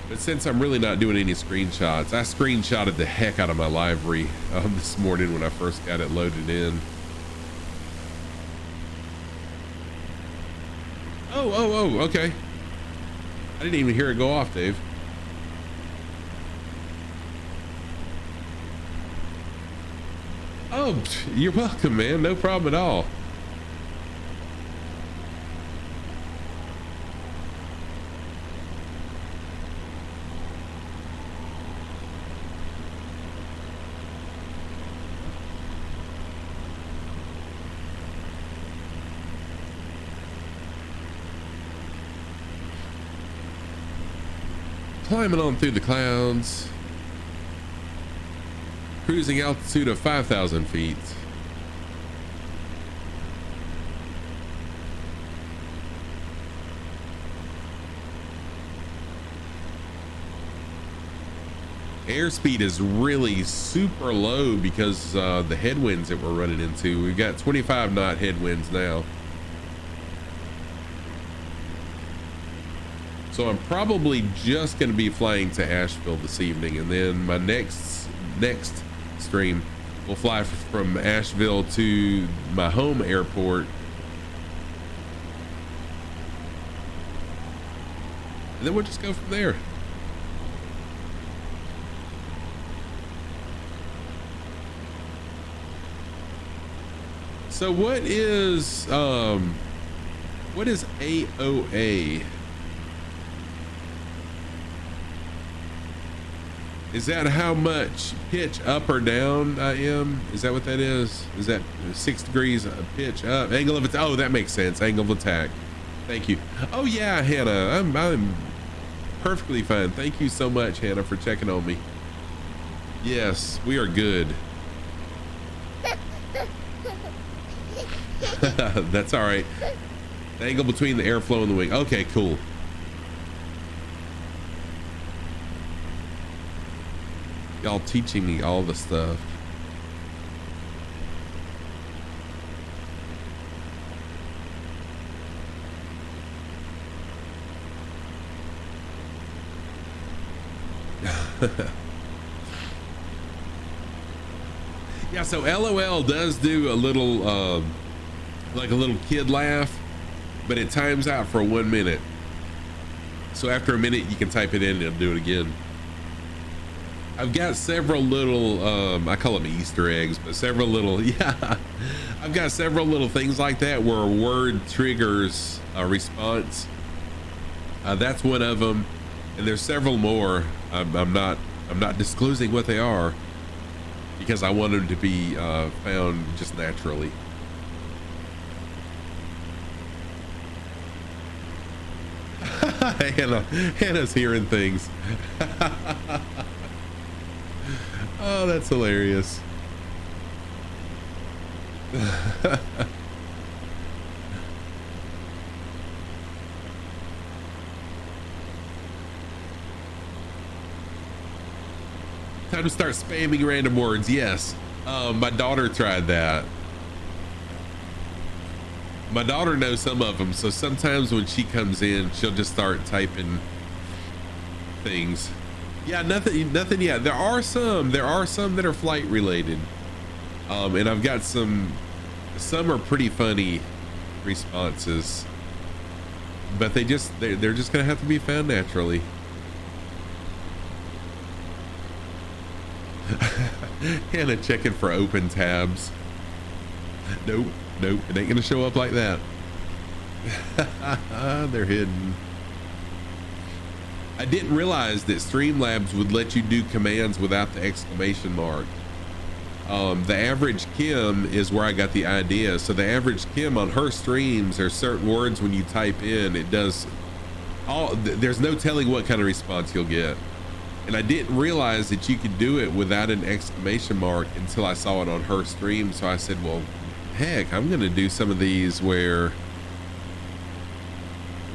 But since I'm really not doing any screenshots, I screenshotted the heck out of my livery this morning when I first got it loaded in. Oh, okay. I didn't even hear it go off, Dave. Oh, you're welcome, man. No problem at all. Climbing on through the clouds. Cruising altitude of 5,000 feet. Airspeed is really super low because the headwinds that we're running into. We've got 25 knot headwinds now. So I'm probably just going to be flying to Asheville this evening, and then my next stream will fly from Asheville to my home airport, and then we'll just go from there. So what is AOA? Is that how much pitch up or down I am? Is that what that is? Is that 6 degrees pitch up? Angle of attack. Oh, that makes sense. Angle of attack. Thank you. Oh yeah, Hannah. I'm perfectly fine. Thank you so much, Hannah, for checking on me. Yes, we are good. That's all right. The angle between the airflow and the wing. Okay, cool. Y'all teaching me all the stuff. Yeah, so LOL does do a little like a little kid laugh, but it times out for 1 minute. So after a minute you can type it in and it'll do it again. I've got several little I call them Easter eggs, but several little, yeah, I've got several little things like that where a word triggers a response. That's one of them, and there's several more. I'm not disclosing what they are because I want them to be found just naturally. Hannah's hearing things. Oh, that's hilarious. Time to start spamming random words. Yes. My daughter tried that. My daughter knows some of them, so sometimes when she comes in, she'll just start typing things. Yeah, nothing yet. There are some that are flight related. And I've got some are pretty funny responses. but they're just gonna have to be found naturally. Hannah checking for open tabs. Nope, it ain't gonna show up like that. They're hidden. I didn't realize that Streamlabs would let you do commands without the exclamation mark. The average Kim is where I got the idea. So the average Kim on her streams, there's certain words when you type in, it does there's no telling what kind of response you'll get. And I didn't realize that you could do it without an exclamation mark until I saw it on her stream. So I said, well, heck, I'm gonna do some of these where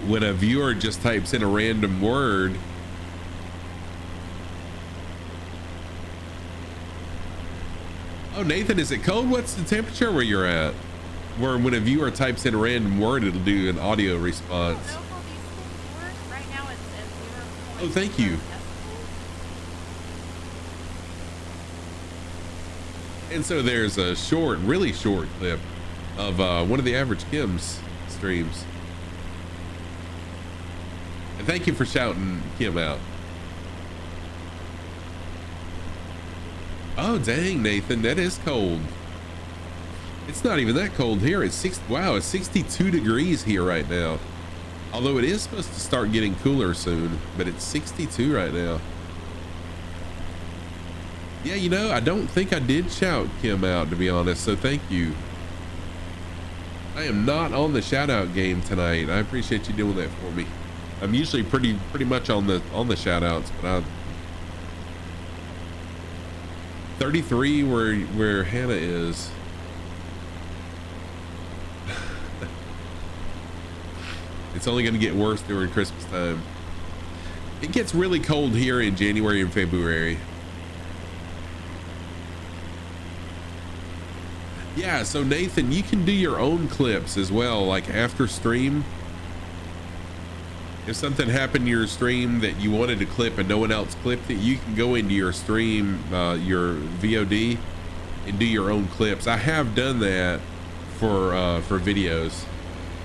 when a viewer just types in a random word, oh, Nathan, is it cold? What's the temperature where you're at? Where when a viewer types in a random word, it'll do an audio response. I don't know how these things work. Right now it's at 0. Oh, thank you. And so there's a short, really short clip of one of the average Kim's streams. And thank you for shouting Kim out. Oh, dang, Nathan, that is cold. It's not even that cold here. It's 62 degrees here right now. Although it is supposed to start getting cooler soon, but it's 62 right now. Yeah, you know, I don't think I did shout Kim out, to be honest, so thank you. I am not on the shout out game tonight. I appreciate you doing that for me. I'm usually pretty much on the shout outs, but 33 where Hannah is. It's only going to get worse during Christmas time. It gets really cold here in January and February. Yeah, so Nathan, you can do your own clips as well, like after stream. If something happened in your stream that you wanted to clip and no one else clipped it, you can go into your stream, your VOD, and do your own clips. I have done that for videos.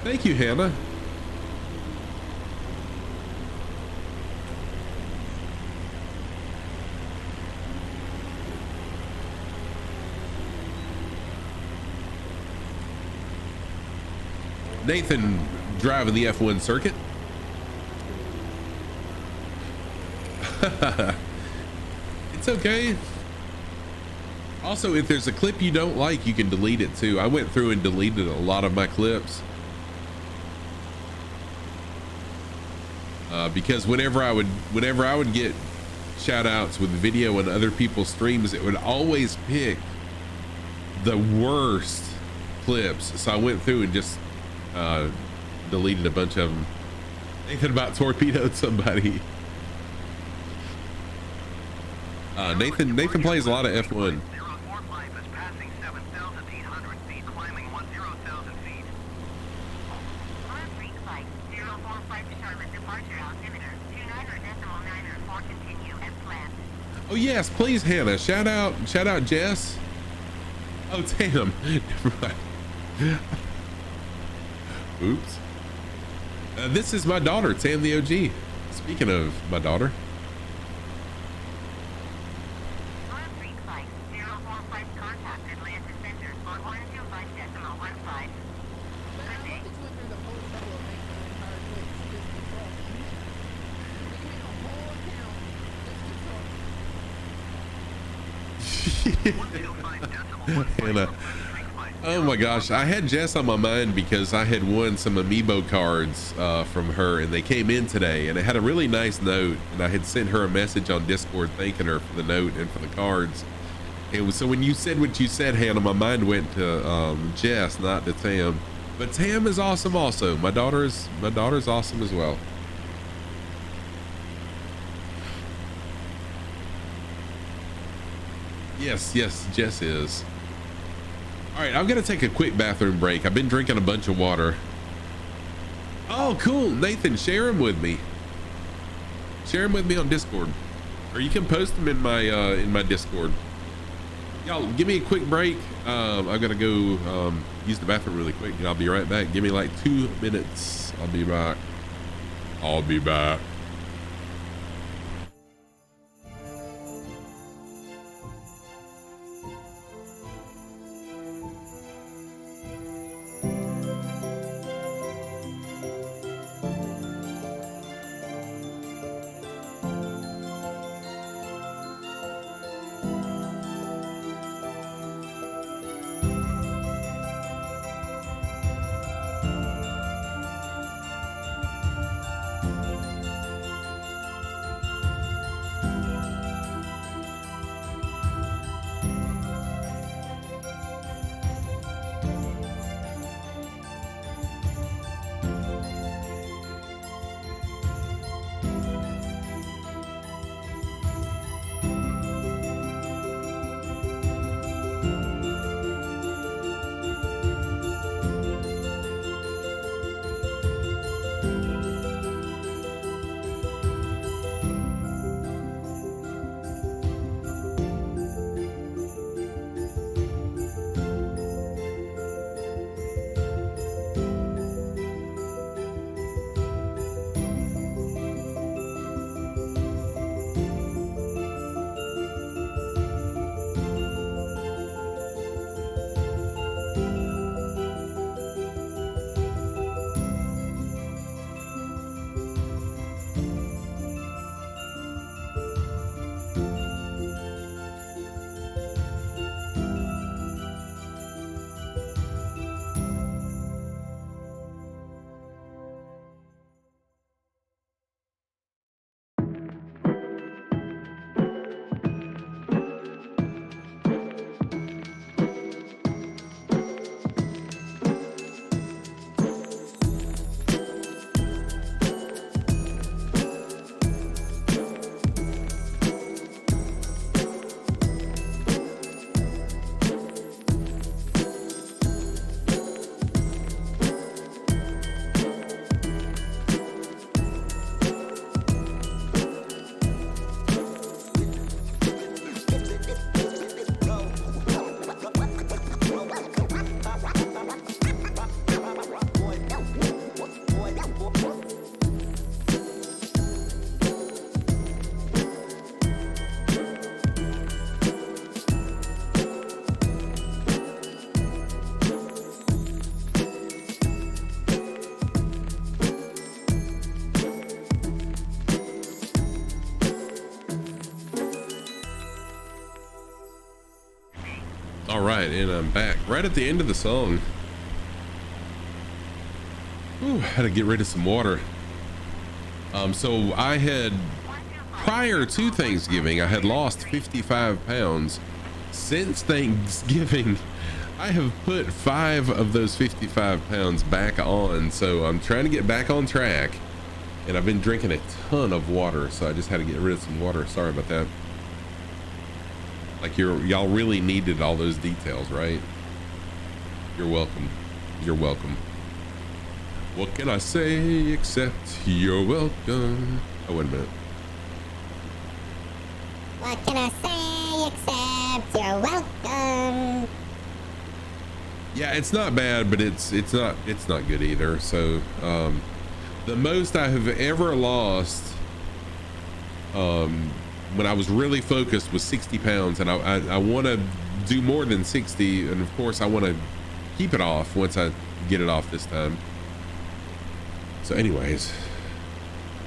Thank you, Hannah. Nathan driving the F1 circuit. It's okay. Also, if there's a clip you don't like, you can delete it too. I went through and deleted a lot of my clips because whenever I would get shout outs with video and other people's streams, it would always pick the worst clips. So I went through and just deleted a bunch of them. Nathan about torpedoed somebody. Nathan plays a lot of F1. Oh yes, please, Hannah. Shout out Jess. Oh damn. Never mind. Oops. This is my daughter, Tam the OG. Speaking of my daughter. Hannah. Oh my gosh, I had Jess on my mind because I had won some amiibo cards from her, and they came in today, and it had a really nice note, and I had sent her a message on Discord thanking her for the note and for the cards. And so when you said what you said, Hannah, my mind went to Jess, not to Tam. But Tam is awesome also. My daughter's awesome as well. Yes, Jess is. All right, I'm gonna take a quick bathroom break. I've been drinking a bunch of water. Oh, cool, Nathan, share them with me. Share them with me on Discord, or you can post them in my Discord. Y'all, give me a quick break. I gotta go use the bathroom really quick, and I'll be right back. Give me like 2 minutes. I'll be back. I'll be back. All right, and I'm back right at the end of the song. Ooh, had to get rid of some water. So I had, prior to Thanksgiving, I had lost 55 pounds. Since Thanksgiving, I have put 5 of those 55 pounds back on. So I'm trying to get back on track, and I've been drinking a ton of water. So I just had to get rid of some water. Sorry about that. Like y'all really needed all those details, right? You're welcome. You're welcome. What can I say except you're welcome? Oh, wait a minute. What can I say except you're welcome? Yeah, it's not bad, but it's not good either. So the most I have ever lost when I was really focused was 60 pounds, and I want to do more than 60, and of course I want to keep it off once I get it off this time. So anyways,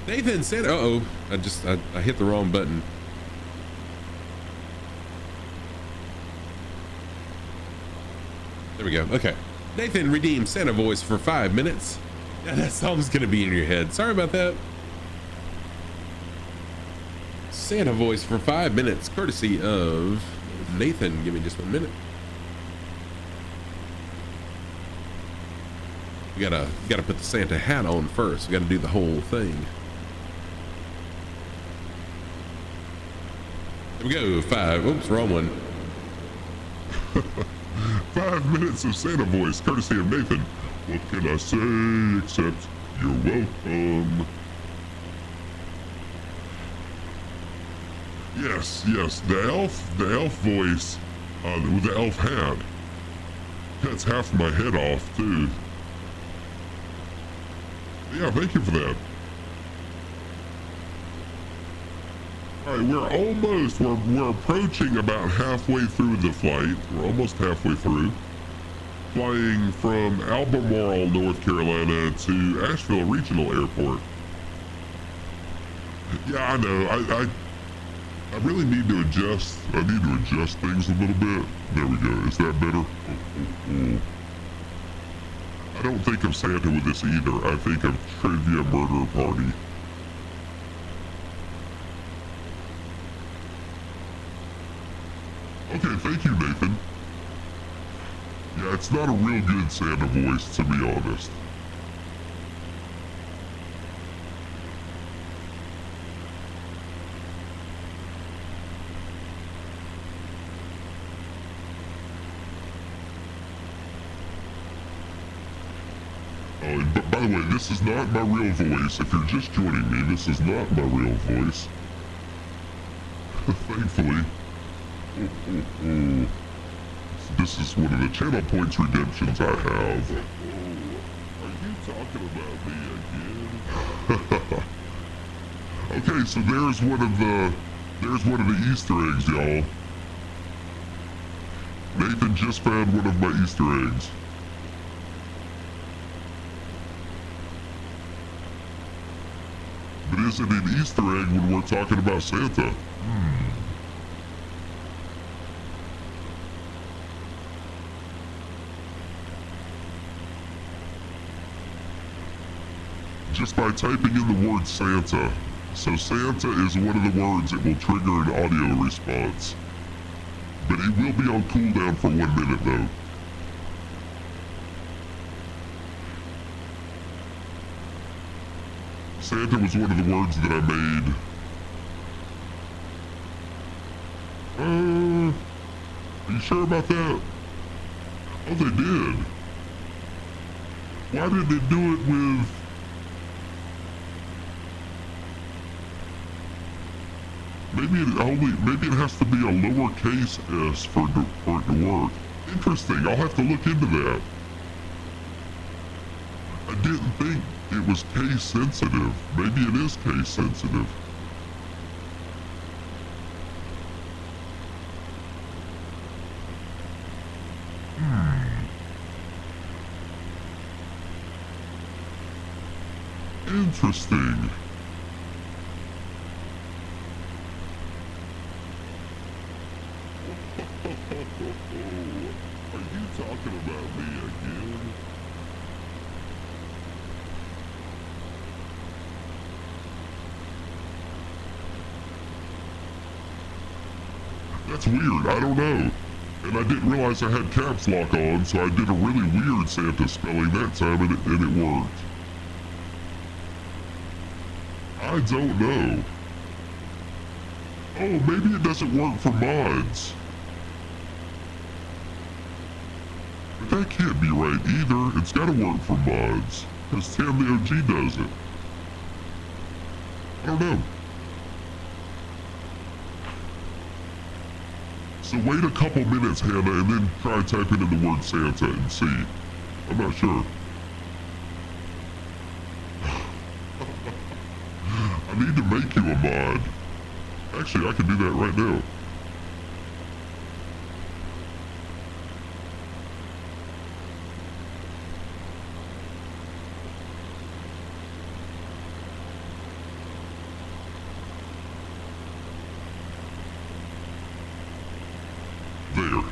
Nathan said, uh-oh, I hit the wrong button. There we go. Okay. Nathan redeemed Santa voice for 5 minutes. Yeah, that song's gonna be in your head. Sorry about that. Santa voice for 5 minutes, courtesy of Nathan. Give me just 1 minute. We gotta put the Santa hat on first. We gotta do the whole thing. There we go. 5. Oops, wrong one. 5 minutes of Santa voice, courtesy of Nathan. What can I say except you're welcome? Yes, the elf voice, with the elf hat. Cuts half my head off too. Yeah, thank you for that. All right, we're approaching about halfway through the flight. We're almost halfway through. Flying from Albemarle, North Carolina to Asheville Regional Airport. Yeah, I know. I really need to adjust. I need to adjust things a little bit. There we go. Is that better? Oh. I don't think of Santa with this either. I think of Trivia Murder Party. Okay, thank you, Nathan. Yeah, it's not a real good Santa voice, to be honest. By the way, this is not my real voice. If you're just joining me, this is not my real voice. Thankfully. This is one of the channel points redemptions I have. Are you talking about me again? Okay, so there's one of the Easter eggs, y'all. Nathan just found one of my Easter eggs. But is it an Easter egg when we're talking about Santa? Just by typing in the word Santa. So Santa is one of the words that will trigger an audio response. But it will be on cooldown for 1 minute though. Santa was one of the words that I made. Are you sure about that? Oh, they did. Why did they do it with... Maybe it has to be a lowercase s for it to work. Interesting, I'll have to look into that. I didn't think it was case sensitive. Maybe it is case sensitive. Interesting. Are you talking about me again? That's weird, I don't know. And I didn't realize I had caps lock on, so I did a really weird Santa spelling that time and it worked. I don't know. Oh, maybe it doesn't work for mods. But that can't be right either. It's gotta work for mods. Because Tam the OG does it. I don't know. So wait a couple minutes, Hannah, and then try typing in the word Santa and see. I'm not sure. I need to make you a mod. Actually, I can do that right now. There.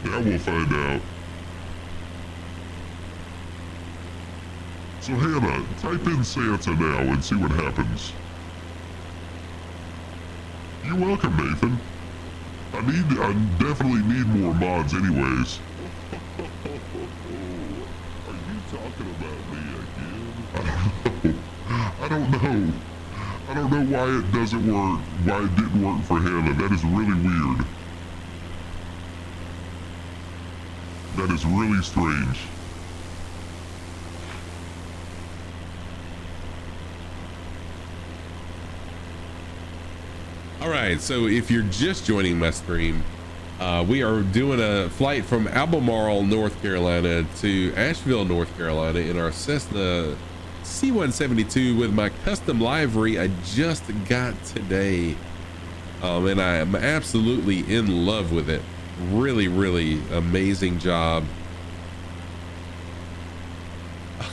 Now we'll find out. So Hannah, type in Santa now and see what happens. You're welcome, Nathan. I definitely need more mods anyways. Are you talking about me again? I don't know. I don't know why it doesn't work, why it didn't work for Hannah. That is really weird. That is really strange. All right, so if you're just joining my stream, we are doing a flight from Albemarle, North Carolina to Asheville, North Carolina in our Cessna C-172 with my custom livery I just got today. And I am absolutely in love with it. Really, really amazing job.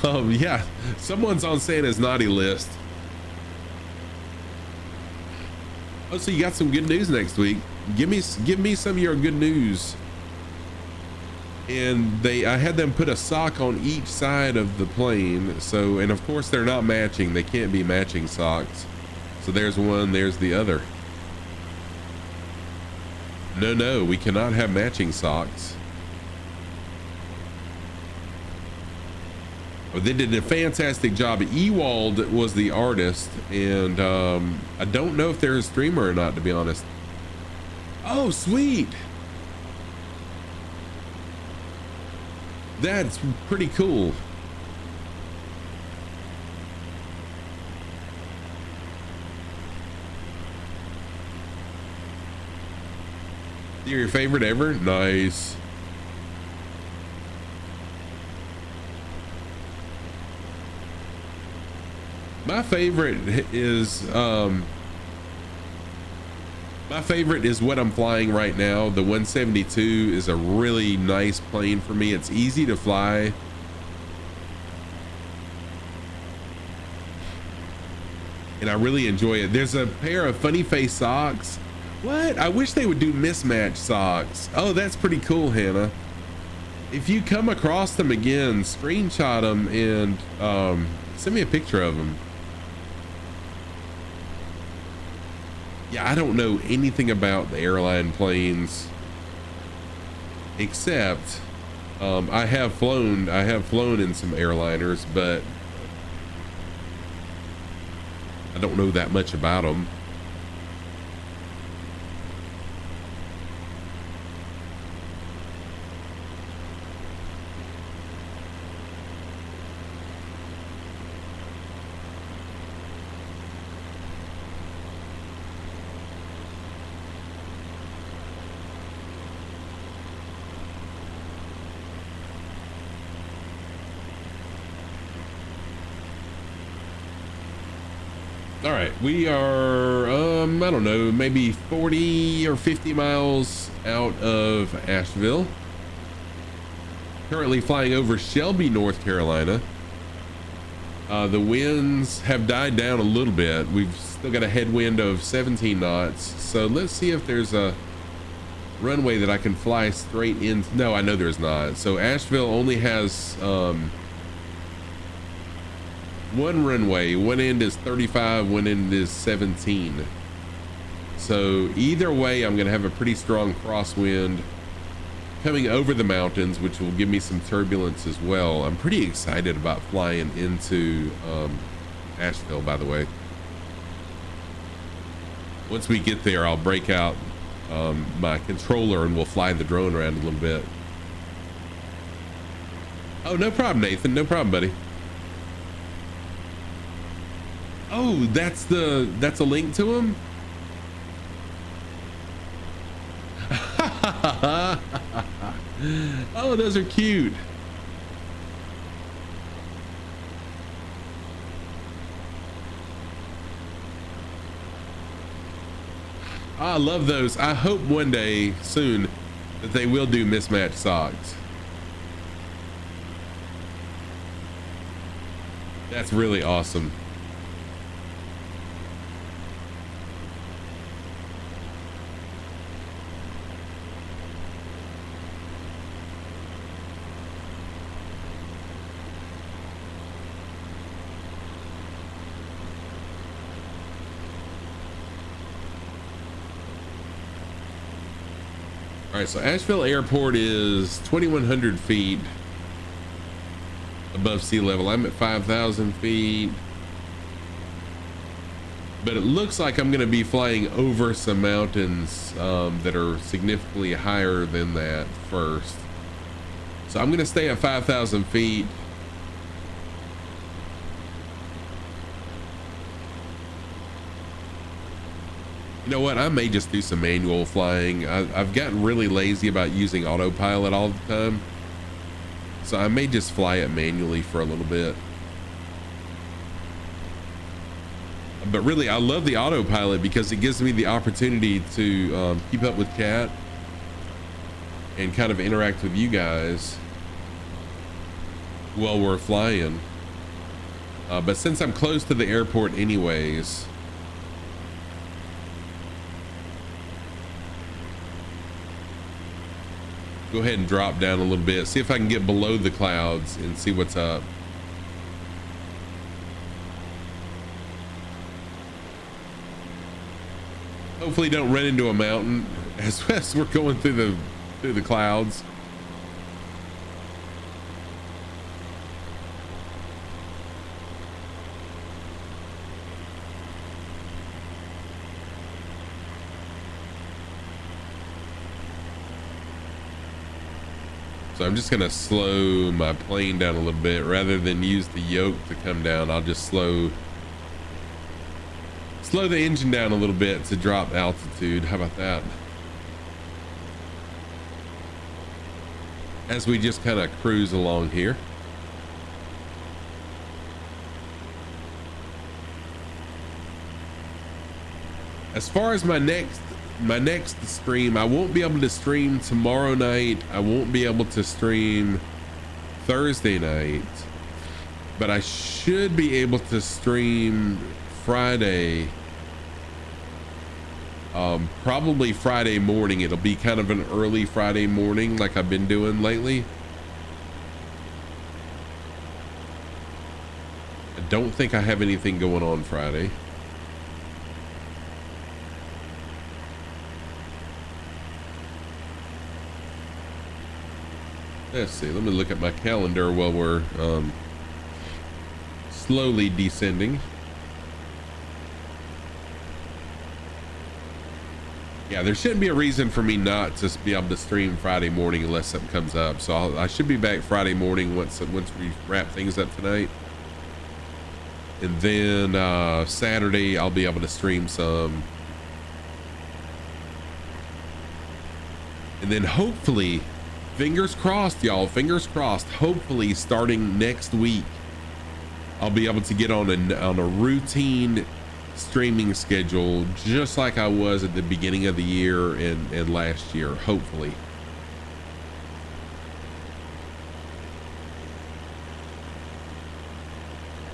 Yeah, someone's on Santa's naughty list. Oh, so you got some good news next week. Give me some of your good news. And I had them put a sock on each side of the plane. So, and of course they're not matching. They can't be matching socks. So there's one, there's the other. No, we cannot have matching socks. Oh, they did a fantastic job. Ewald was the artist, and I don't know if they're a streamer or not, to be honest. Oh, sweet. That's pretty cool. You're your favorite ever? Nice. My favorite is what I'm flying right now. The 172 is a really nice plane for me. It's easy to fly. And I really enjoy it. There's a pair of funny face socks. What? I wish they would do mismatched socks. Oh, that's pretty cool, Hannah. If you come across them again, screenshot them and send me a picture of them. Yeah, I don't know anything about the airline planes, except I have flown in some airliners, but I don't know that much about them. All right, we are, I don't know, maybe 40 or 50 miles out of Asheville. Currently flying over Shelby, North Carolina. The winds have died down a little bit. We've still got a headwind of 17 knots. So let's see if there's a runway that I can fly straight in. No, I know there's not. So Asheville only has, one runway. One end is 35, one end is 17. So either way, I'm gonna have a pretty strong crosswind coming over the mountains, which will give me some turbulence as well. I'm pretty excited about flying into Asheville, by the way. Once we get there, I'll break out my controller and we'll fly the drone around a little bit. Oh, no problem, Nathan. No problem, buddy. Oh, that's a link to him? Oh, those are cute. I love those. I hope one day soon that they will do mismatched socks. That's really awesome. All right, so Asheville Airport is 2,100 feet above sea level. I'm at 5,000 feet. But it looks like I'm going to be flying over some mountains that are significantly higher than that first. So I'm going to stay at 5,000 feet. You know what? I may just do some manual flying. I've gotten really lazy about using autopilot all the time. So I may just fly it manually for a little bit. But really, I love the autopilot because it gives me the opportunity to keep up with Kat and kind of interact with you guys while we're flying. But since I'm close to the airport anyways, go ahead and drop down a little bit, see if I can get below the clouds and see what's up. Hopefully don't run into a mountain as we're going through the clouds. So I'm just gonna slow my plane down a little bit rather than use the yoke to come down. I'll just slow the engine down a little bit to drop altitude. How about that? As we just kind of cruise along here. As far as my next stream, I won't be able to stream tomorrow night. I won't be able to stream Thursday night, but I should be able to stream Friday. Probably Friday morning. It'll be kind of an early Friday morning like I've been doing lately. I don't think I have anything going on Friday. Let's see, let me look at my calendar while we're slowly descending. Yeah, there shouldn't be a reason for me not to be able to stream Friday morning unless something comes up. So I should be back Friday morning once we wrap things up tonight. And then Saturday I'll be able to stream some. And then hopefully, fingers crossed, y'all, fingers crossed, hopefully starting next week I'll be able to get on a routine streaming schedule just like I was at the beginning of the year and last year, hopefully.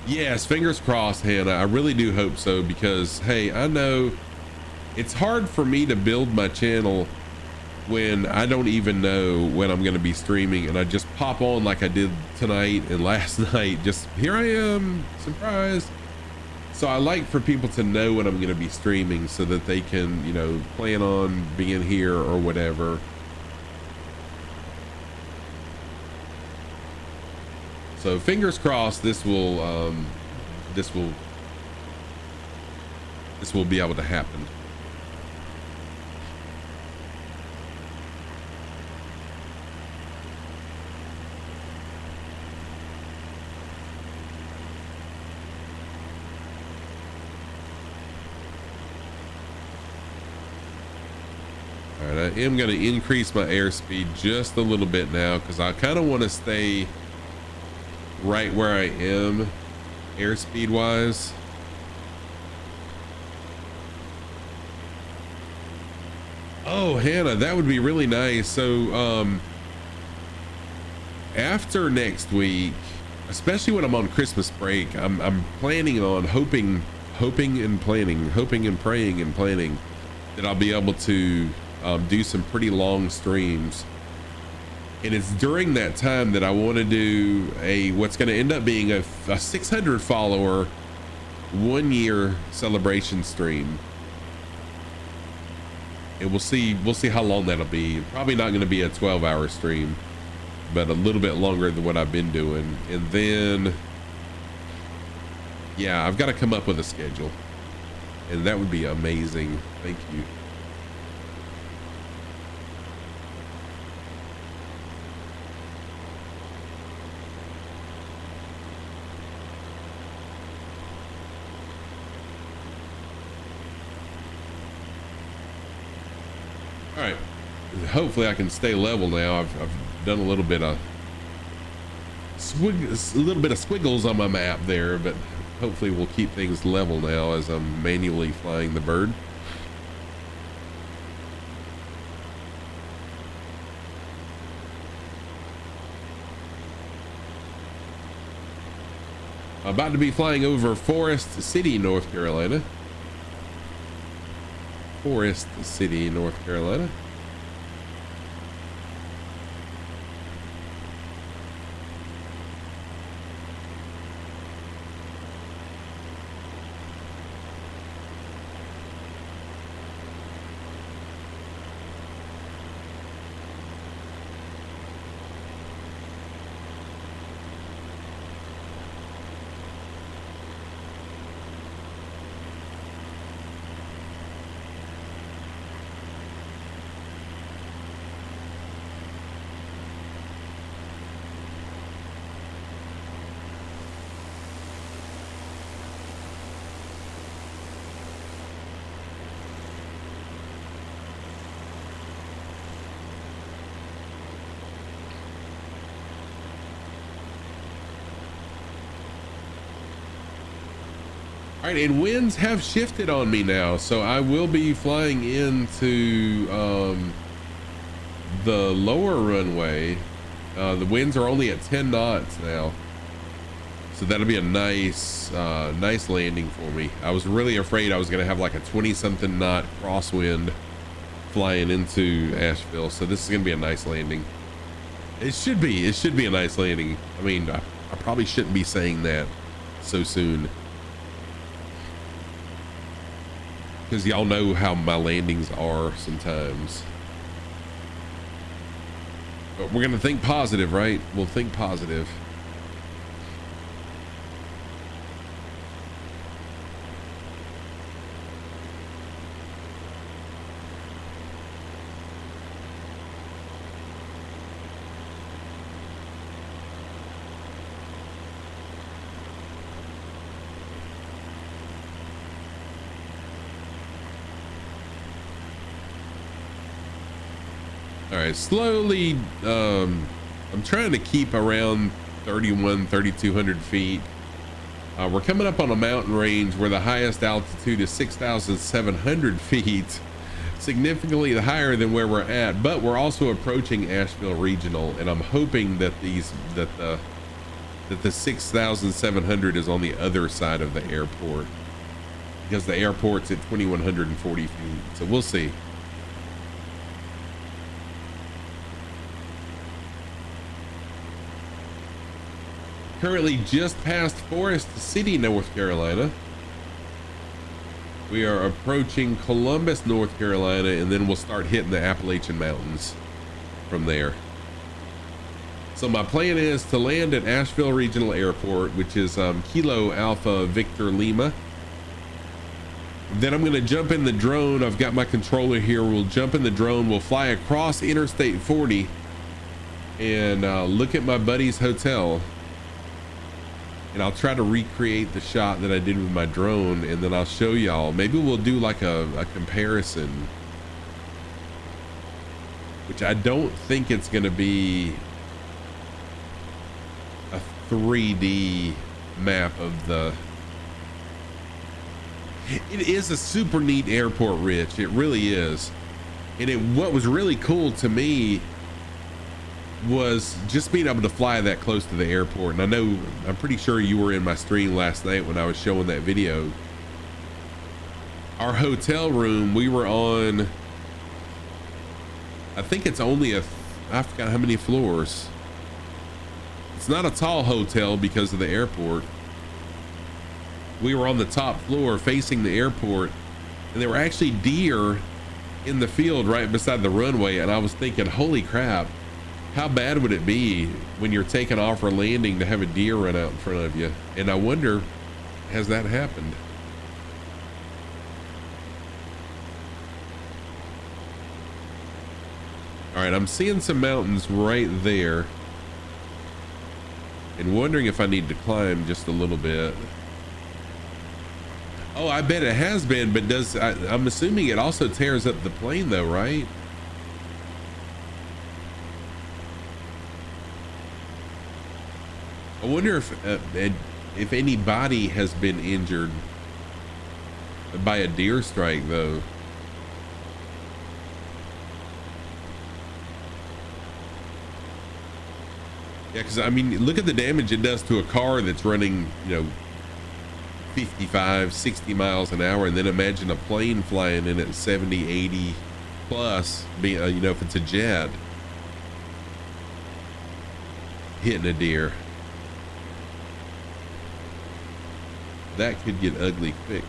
Yes, fingers crossed, Hannah. I really do hope so, because hey, I know it's hard for me to build my channel when I don't even know when I'm going to be streaming, and I just pop on like I did tonight and last night. Just here I am, surprise. So I like for people to know when I'm going to be streaming so that they can, you know, plan on being here or whatever. So fingers crossed this will be able to happen. I am going to increase my airspeed just a little bit now because I kind of want to stay right where I am airspeed wise. Oh, Hannah, that would be really nice. So after next week, especially when I'm on Christmas break, I'm planning on hoping and praying and planning that I'll be able to do some pretty long streams. And it's during that time that I want to do what's going to end up being a 600 follower 1 year celebration stream. And we'll see how long that'll be. Probably not going to be a 12-hour stream, but a little bit longer than what I've been doing. And then, yeah, I've got to come up with a schedule, and that would be amazing. Thank you. All right, hopefully I can stay level now. I've done a little bit of squiggles on my map there, but hopefully we'll keep things level now as I'm manually flying the bird. About to be flying over Forest City, North Carolina. Forest City, North Carolina. All right, and winds have shifted on me now, so I will be flying into the lower runway. The winds are only at 10 knots now, so that'll be a nice nice landing for me. I was really afraid I was gonna have like a 20-something knot crosswind flying into Asheville, so this is gonna be a nice landing. It should be a nice landing. I mean, I probably shouldn't be saying that so soon, because y'all know how my landings are sometimes. But we're gonna think positive, right? We'll think positive. All right, slowly, I'm trying to keep around 3,200 feet. We're coming up on a mountain range where the highest altitude is 6,700 feet, significantly higher than where we're at, but we're also approaching Asheville Regional, and I'm hoping that the 6,700 is on the other side of the airport, because the airport's at 2,140 feet, so we'll see. Currently just past Forest City, North Carolina. We are approaching Columbus, North Carolina, and then we'll start hitting the Appalachian Mountains from there. So my plan is to land at Asheville Regional Airport, which is Kilo Alpha Victor Lima. Then I'm going to jump in the drone. I've got my controller here. We'll jump in the drone. We'll fly across Interstate 40 and look at my buddy's hotel. And I'll try to recreate the shot that I did with my drone, and then I'll show y'all. Maybe we'll do like a comparison, which I don't think it's going to be a 3D map of the... It is a super neat airport, Rich. It really is. And what was really cool to me was just being able to fly that close to the airport. And I know, I'm pretty sure you were in my stream last night when I was showing that video. Our hotel room, we were on, I think it's only I forgot how many floors. It's not a tall hotel because of the airport. We were on the top floor facing the airport, and there were actually deer in the field right beside the runway. And I was thinking, holy crap, how bad would it be when you're taking off or landing to have a deer run out in front of you? And I wonder, has that happened? All right, I'm seeing some mountains right there and wondering if I need to climb just a little bit. Oh, I bet it has been, but I'm assuming it also tears up the plane though, right? I wonder if if anybody has been injured by a deer strike though. Yeah, because I mean, look at the damage it does to a car that's running, 55, 60 miles an hour, and then imagine a plane flying in at 70, 80 plus, being, if it's a jet hitting a deer. That could get ugly quick.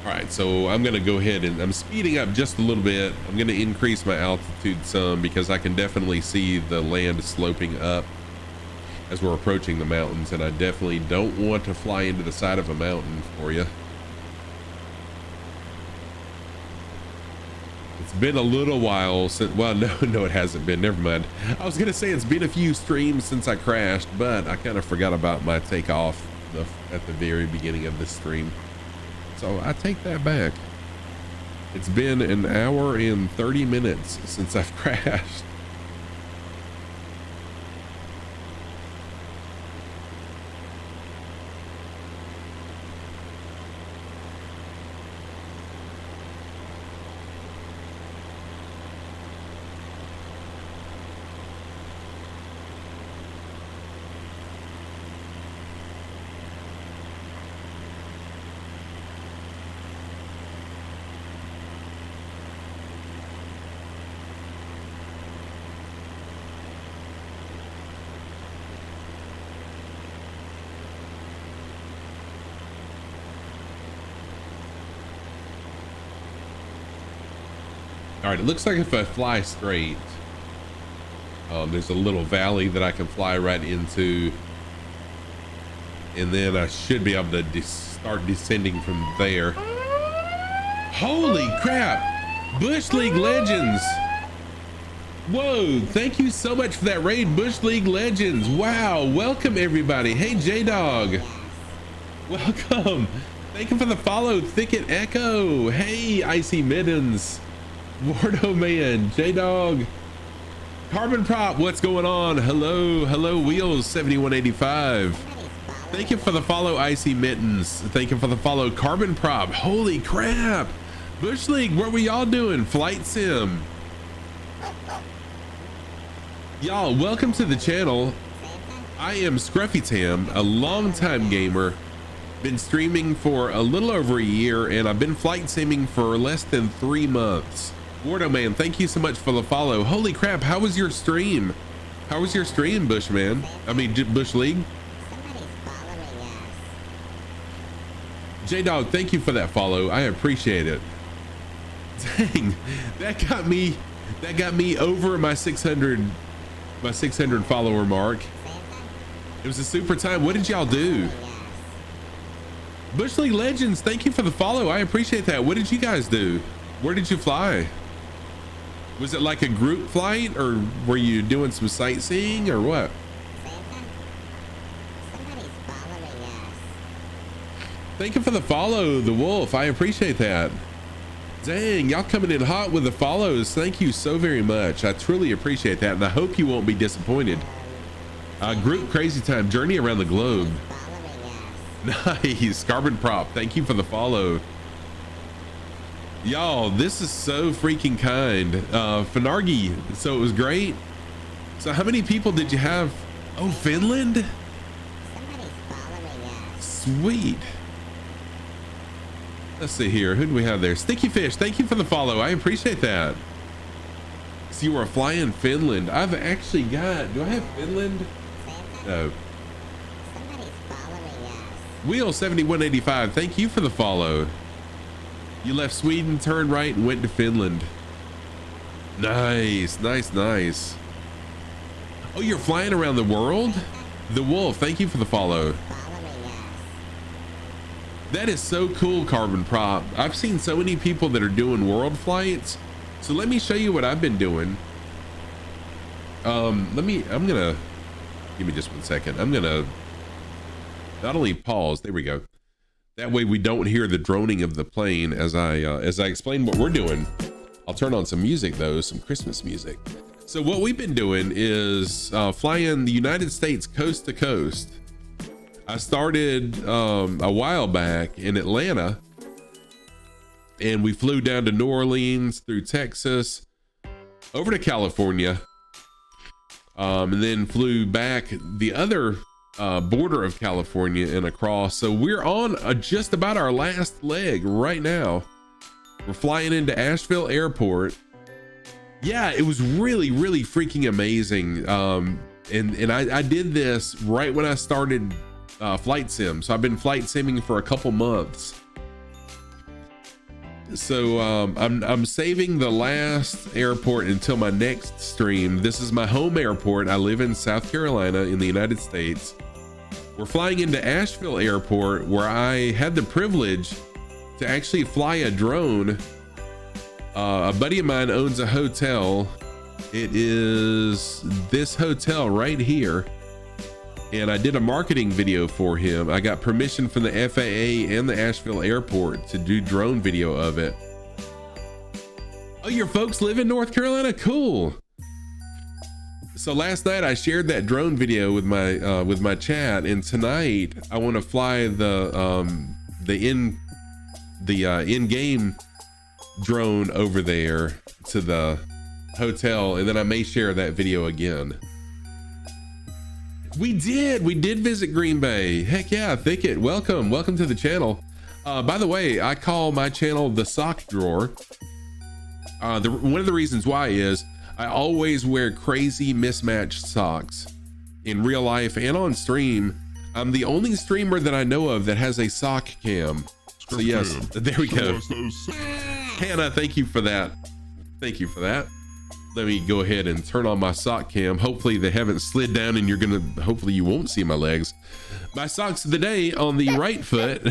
All right, so I'm gonna go ahead and I'm speeding up just a little bit. I'm gonna increase my altitude some because I can definitely see the land sloping up as we're approaching the mountains, and I definitely don't want to fly into the side of a mountain for you. It's been a little while since, well, no, it hasn't been. Never mind. I was gonna say it's been a few streams since I crashed, but I kind of forgot about my takeoff at the very beginning of this stream. So I take that back. It's been an hour and 30 minutes since I've crashed. All right, it looks like if I fly straight, there's a little valley that I can fly right into, and then I should be able to start descending from there. Holy crap! Bush League Legends! Whoa, thank you so much for that raid, Bush League Legends. Wow, welcome everybody. Hey, J-Dog. Welcome. Thank you for the follow, Thicket Echo. Hey, Icy Middens. Wardo Man, J-Dog, Carbon Prop, what's going on? Hello, Wheels 7185. Thank you for the follow, Icy Mittens. Thank you for the follow, Carbon Prop. Holy crap. Bush League, what were y'all doing? Flight Sim. Y'all, welcome to the channel. I am Scruffy Tam, a longtime gamer. Been streaming for a little over a year, and I've been flight simming for less than 3 months. Wardo Man, thank you so much for the follow. Holy crap, how was your stream? How was your stream, Bushman? I mean, Bush League? J-Dog, thank you for that follow. I appreciate it. Dang, that got me over my 600 follower mark. It was a super time. What did y'all do? Bush League Legends, thank you for the follow. I appreciate that. What did you guys do? Where did you fly? Was it like a group flight, or were you doing some sightseeing, or what? Thank you for the follow, The Wolf. I appreciate that. Dang, y'all coming in hot with the follows. Thank you so very much. I truly appreciate that, and I hope you won't be disappointed. Group Crazy Time, Journey Around the Globe. Nice. Carbon Prop, thank you for the follow. Y'all, this is so freaking kind. Finargi, so it was great. So how many people did you have? Oh, Finland? Sweet. Let's see here. Who do we have there? Sticky Fish, thank you for the follow. I appreciate that. So you were flying Finland. I've actually got, do I have Finland? No. Wheel 7185, thank you for the follow. You left Sweden, turned right, and went to Finland. Nice, nice, nice. Oh, you're flying around the world? The Wolf, thank you for the follow. That is so cool, Carbon Prop. I've seen so many people that are doing world flights. So let me show you what I've been doing. I'm gonna, give me just 1 second. I'm gonna not only pause, there we go. That way we don't hear the droning of the plane as I explain what we're doing. I'll turn on some music though, some Christmas music. So what we've been doing is flying the United States coast to coast. I started a while back in Atlanta, and we flew down to New Orleans, through Texas, over to California, and then flew back the other border of California and across. So we're on just about our last leg right now. We're flying into Asheville Airport. Yeah, it was really freaking amazing. And I did this right when I started flight sim. So I've been flight simming for a couple months. So I'm saving the last airport until my next stream. This is my home airport. I live in South Carolina in the United States. We're flying into Asheville Airport, where I had the privilege to actually fly a drone. A buddy of mine owns a hotel. It is this hotel right here. And I did a marketing video for him. I got permission from the FAA and the Asheville Airport to do drone video of it. Oh, your folks live in North Carolina? Cool. So last night I shared that drone video with my chat, and tonight I want to fly the in-game drone over there to the hotel, and then I may share that video again. We did visit Green Bay. Heck yeah, Thicket, welcome to the channel. By the way, I call my channel the sock drawer. One of the reasons why is I always wear crazy mismatched socks in real life and on stream. I'm the only streamer that I know of that has a sock cam. So yes, there we go. Hannah, thank you for that. Let me go ahead and turn on my sock cam. Hopefully they haven't slid down and hopefully you won't see my legs. My socks of the day on the right foot.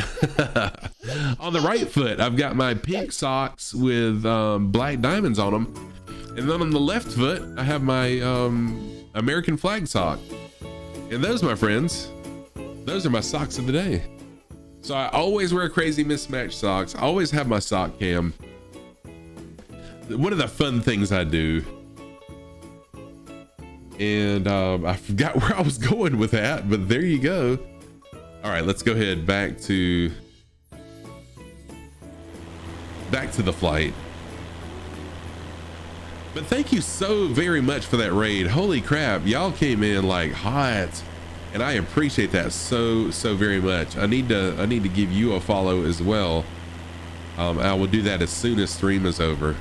On the right foot, I've got my pink socks with black diamonds on them. And then on the left foot, I have my American flag sock. And those, my friends, those are my socks of the day. So I always wear crazy mismatched socks. I always have my sock cam. One of the fun things I do. And I forgot where I was going with that, but there you go. All right, let's go ahead back to the flight. But thank you so very much for that raid. Holy crap, y'all came in like hot, and I appreciate that so very much. I need to give you a follow as well. I will do that as soon as stream is over.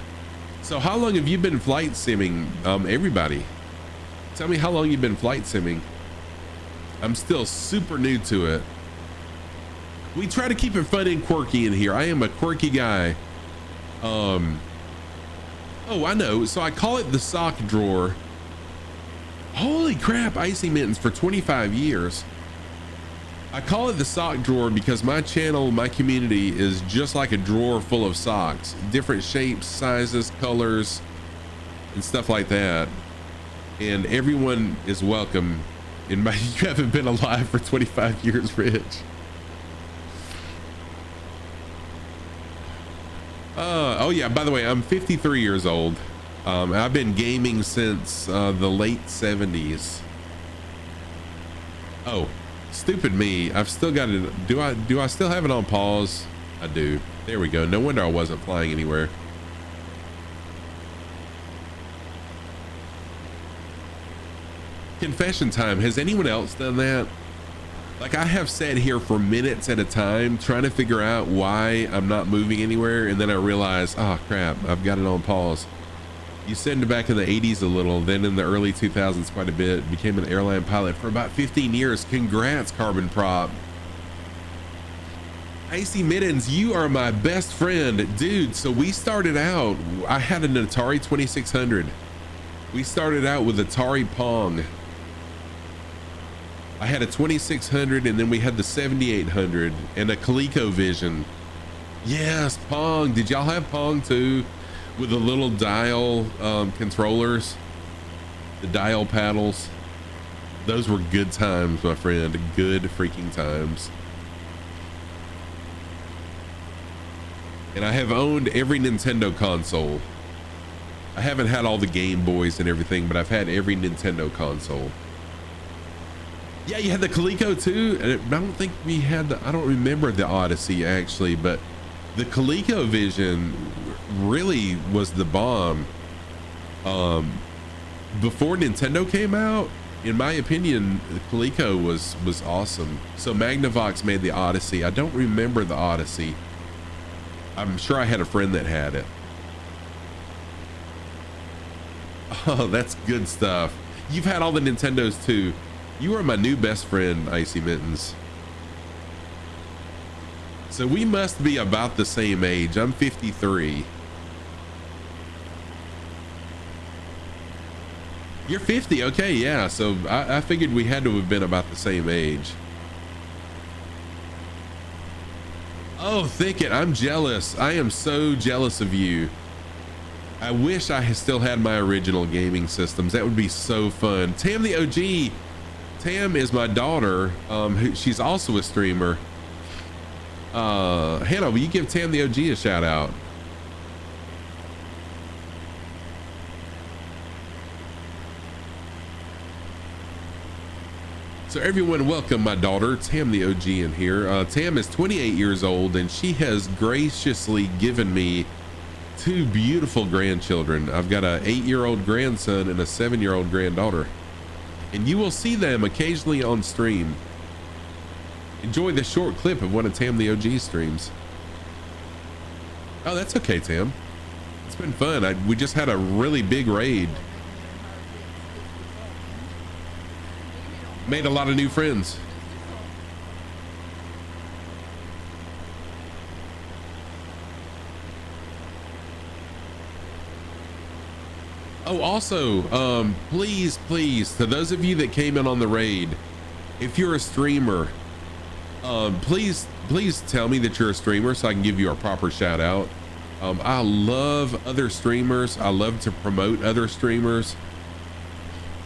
So how long have you been flight simming, everybody? Tell me how long you've been flight simming. I'm still super new to it. We try to keep it fun and quirky in here. I am a quirky guy. Oh, I know. So I call it the sock drawer. Holy crap, Icy Mittens for 25 years. I call it the sock drawer because my channel, my community is just like a drawer full of socks, different shapes, sizes, colors, and stuff like that. And everyone is welcome. You haven't been alive for 25 years, Rich. Oh yeah, by the way, I'm 53 years old. I've been gaming since the late 70s. Oh, stupid me. I've still got it. Do I still have it on pause? I do. There we go. No wonder I wasn't flying anywhere. Confession time. Has anyone else done that? Like, I have sat here for minutes at a time trying to figure out why I'm not moving anywhere, and then I realize, oh crap, I've got it on pause. You said back in the 80s a little, then in the early 2000s quite a bit, became an airline pilot for about 15 years. Congrats, Carbon Prop. Icy Mittens, you are my best friend. Dude, so we started out, I had an Atari 2600. We started out with Atari Pong. I had a 2600, and then we had the 7800 and a ColecoVision. Yes, Pong. Did y'all have Pong too? With the little dial controllers, the dial paddles. Those were good times, my friend. Good freaking times. And I have owned every Nintendo console. I haven't had all the Game Boys and everything, but I've had every Nintendo console. Yeah, you had the Coleco too. And I don't think we had I don't remember the Odyssey actually, but the ColecoVision really was the bomb. Before Nintendo came out, in my opinion, the Coleco was awesome. So Magnavox made the Odyssey. I don't remember the Odyssey. I'm sure I had a friend that had it. Oh, that's good stuff. You've had all the Nintendos too. You are my new best friend, Icy Mittens. So we must be about the same age. I'm 53. You're 50. Okay, yeah. So I figured we had to have been about the same age. Oh, Thicket, I'm jealous. I am so jealous of you. I wish I still had my original gaming systems. That would be so fun. Tam the OG. Tam is my daughter. She's also a streamer. Hannah, will you give Tam the OG a shout out? So everyone, welcome my daughter Tam the OG in here. Tam is 28 years old and she has graciously given me 2 beautiful grandchildren. I've got a 8-year-old grandson and a 7-year-old granddaughter, and you will see them occasionally on stream. Enjoy the short clip of one of Tam the OG streams. Oh, that's okay, Tam. It's been fun. We just had a really big raid. Made a lot of new friends. Oh, also, please, to those of you that came in on the raid, if you're a streamer, please tell me that you're a streamer so I can give you a proper shout out. I love other streamers. I love to promote other streamers.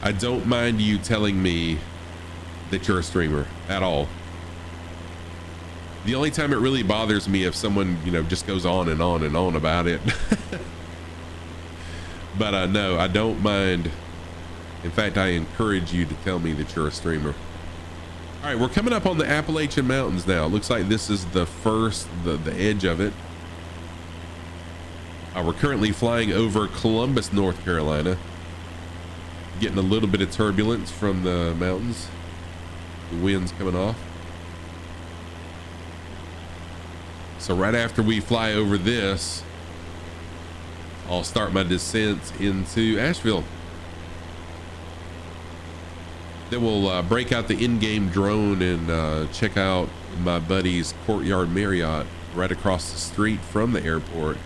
I don't mind you telling me that you're a streamer at all. The only time it really bothers me if someone, just goes on and on and on about it. But no, I don't mind. In fact, I encourage you to tell me that you're a streamer. All right, we're coming up on the Appalachian Mountains now. It looks like this is the edge of it. We're currently flying over Columbus, North Carolina. Getting a little bit of turbulence from the mountains. The wind's coming off. So right after we fly over this, I'll start my descent into Asheville. Then we'll break out the in-game drone and check out my buddy's Courtyard Marriott right across the street from the airport.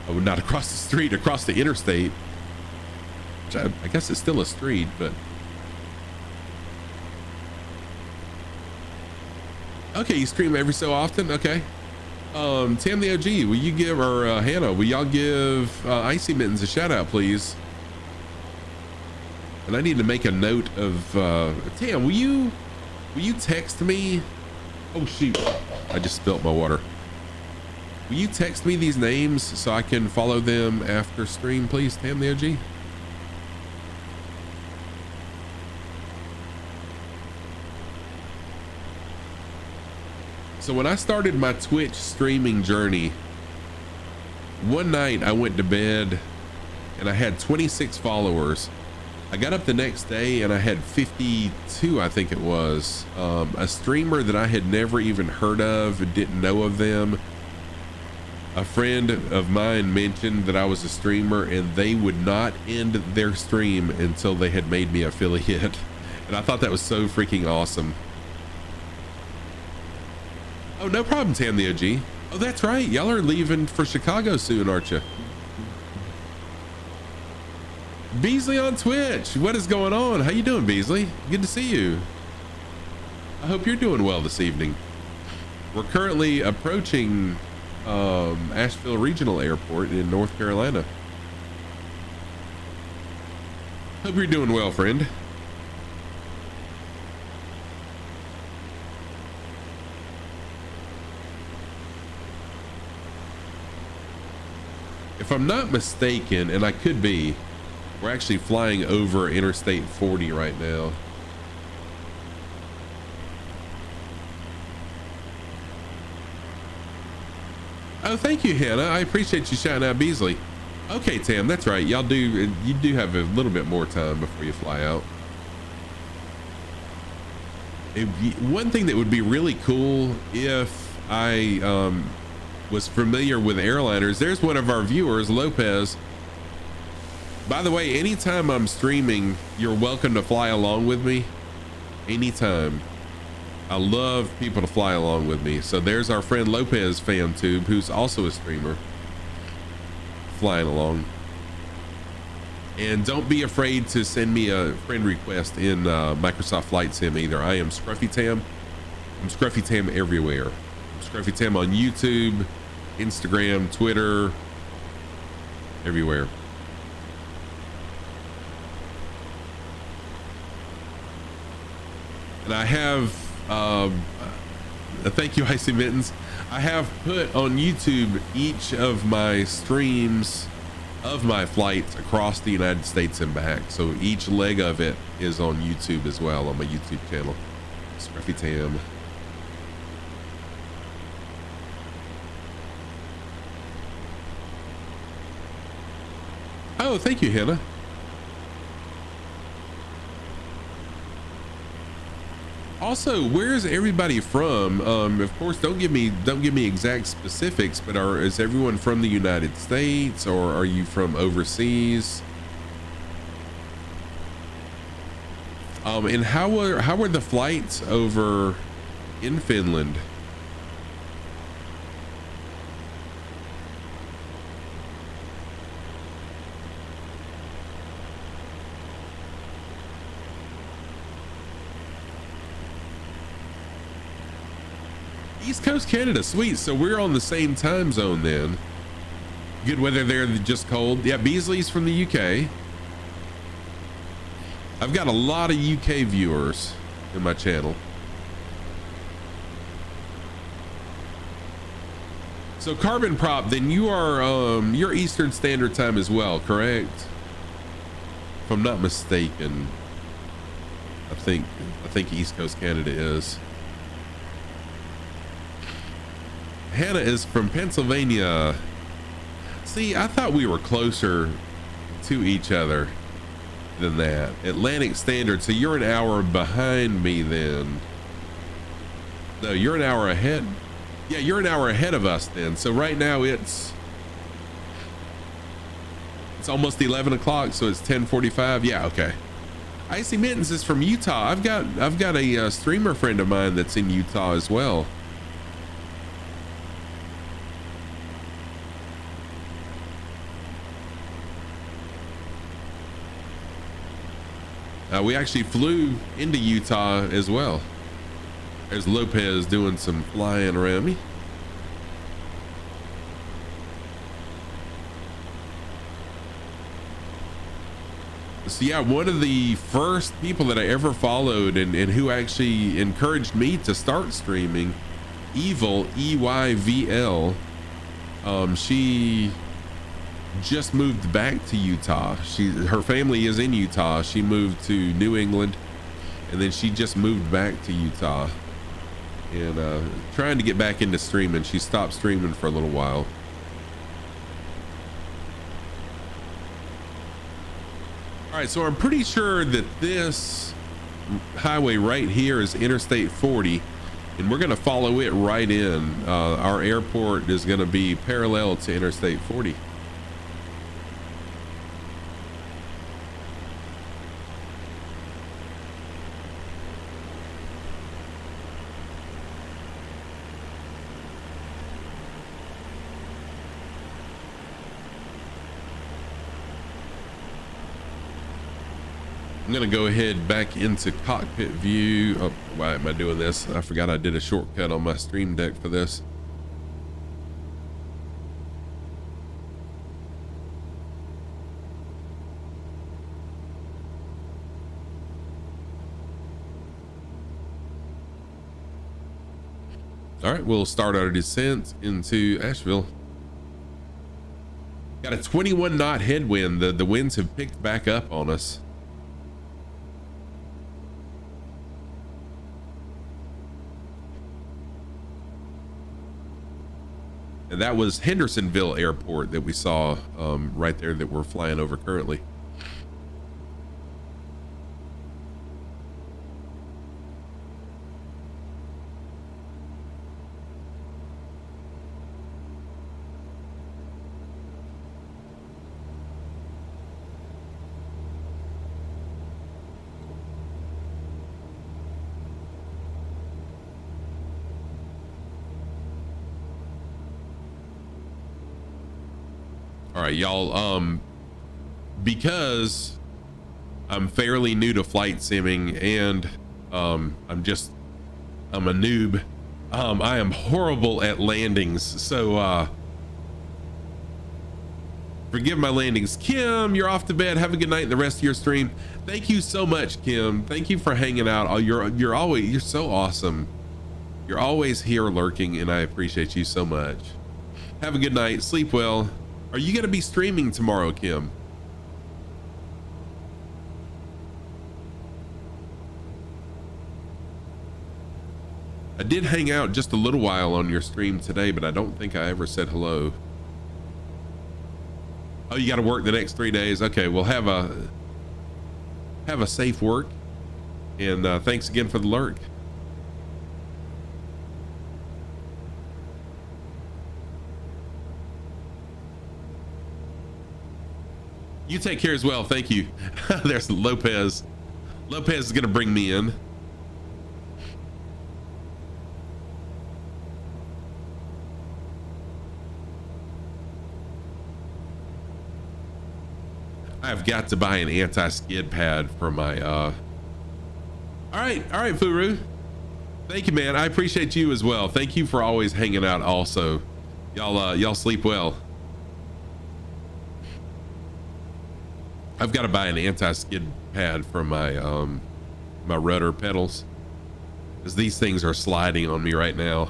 Oh, not across the street, across the interstate. Which I guess it's still a street, but... Okay, you stream every so often? Okay. Tam the OG, will you give, or Hannah, will y'all give Icy Mittens a shout out, please? And I need to make a note of, Tam, will you text me? Oh shoot, I just spilt my water. Will you text me these names so I can follow them after stream, please, Tam the OG? So when I started my Twitch streaming journey, one night I went to bed and I had 26 followers. I got up the next day and I had 52, I think it was. A streamer that I had never even heard of, didn't know of them. A friend of mine mentioned that I was a streamer and they would not end their stream until they had made me affiliate. And I thought that was so freaking awesome. Oh, no problem, Tam the OG. Oh, that's right. Y'all are leaving for Chicago soon, aren't you? Beasley on Twitch. What is going on? How you doing, Beasley? Good to see you. I hope you're doing well this evening. We're currently approaching Asheville Regional Airport in North Carolina. Hope you're doing well, friend. if I'm not mistaken, and I could be, we're actually flying over Interstate 40 right now. Oh, thank you, Hannah. I appreciate you shouting out Beasley. Okay, Tam, that's right. You do have a little bit more time before you fly out. One thing that would be really cool if I was familiar with airliners. There's one of our viewers, Lopez. By the way, anytime I'm streaming, you're welcome to fly along with me. Anytime. I love people to fly along with me. So there's our friend Lopez FanTube, who's also a streamer, flying along. And don't be afraid to send me a friend request in Microsoft Flight Sim either. I am Scruffy Tam. I'm Scruffy Tam everywhere. I'm Scruffy Tam on YouTube, Instagram, Twitter, everywhere. And I have thank you, Icy Mittens. I have put on YouTube each of my streams of my flights across the United States and back. So each leg of it is on YouTube as well, on my YouTube channel, Scruffy Tam. Oh, thank you, Hannah. Also, where's everybody from? Of course, don't give me exact specifics, but is everyone from the United States, or are you from overseas? And how were the flights over in Finland? East Coast Canada, sweet. So we're on the same time zone then. Good weather there, just cold. Yeah, Beasley's from the UK. I've got a lot of UK viewers in my channel. So Carbon Prop, then you are you're Eastern Standard Time as well, correct? If I'm not mistaken. I think East Coast Canada is. Hannah is from Pennsylvania. See, I thought we were closer to each other than that. Atlantic Standard. So you're an hour behind me then. No, you're an hour ahead. Yeah, you're an hour ahead of us then. So right now it's almost 11 o'clock. So it's 10:45. Yeah, okay. Icy Mittens is from Utah. I've got a streamer friend of mine that's in Utah as well. We actually flew into Utah as well. There's Lopez doing some flying around me. So yeah, one of the first people that I ever followed and who actually encouraged me to start streaming, Evil, EYVL, she just moved back to Utah. Her family is in Utah. She moved to New England and then she just moved back to Utah and trying to get back into streaming. She stopped streaming for a little while. All right, so I'm pretty sure that this highway right here is Interstate 40 and we're going to follow it right in. Our airport is going to be parallel to Interstate 40. I'm gonna go ahead back into cockpit view. Oh, why am I doing this? I forgot I did a shortcut on my stream deck for this. All right, we'll start our descent into Asheville. Got a 21 knot headwind. The winds have picked back up on us. And that was Hendersonville Airport that we saw right there that we're flying over currently. All right, y'all, because I'm fairly new to flight simming and I'm a noob. I am horrible at landings. So forgive my landings. Kim, you're off to bed. Have a good night and the rest of your stream. Thank you so much, Kim. Thank you for hanging out. Oh, you're so awesome. You're always here lurking and I appreciate you so much. Have a good night. Sleep well. Are you going to be streaming tomorrow, Kim? I did hang out just a little while on your stream today, but I don't think I ever said hello. Oh, you got to work the next 3 days. Okay, well, have a safe work. And thanks again for the lurk. You take care as well. Thank you. There's Lopez. Lopez is going to bring me in. I've got to buy an anti-skid pad for my all right, Furu. Thank you, man. I appreciate you as well. Thank you for always hanging out also. Y'all sleep well. I've got to buy an anti-skid pad for my my rudder pedals, because these things are sliding on me right now.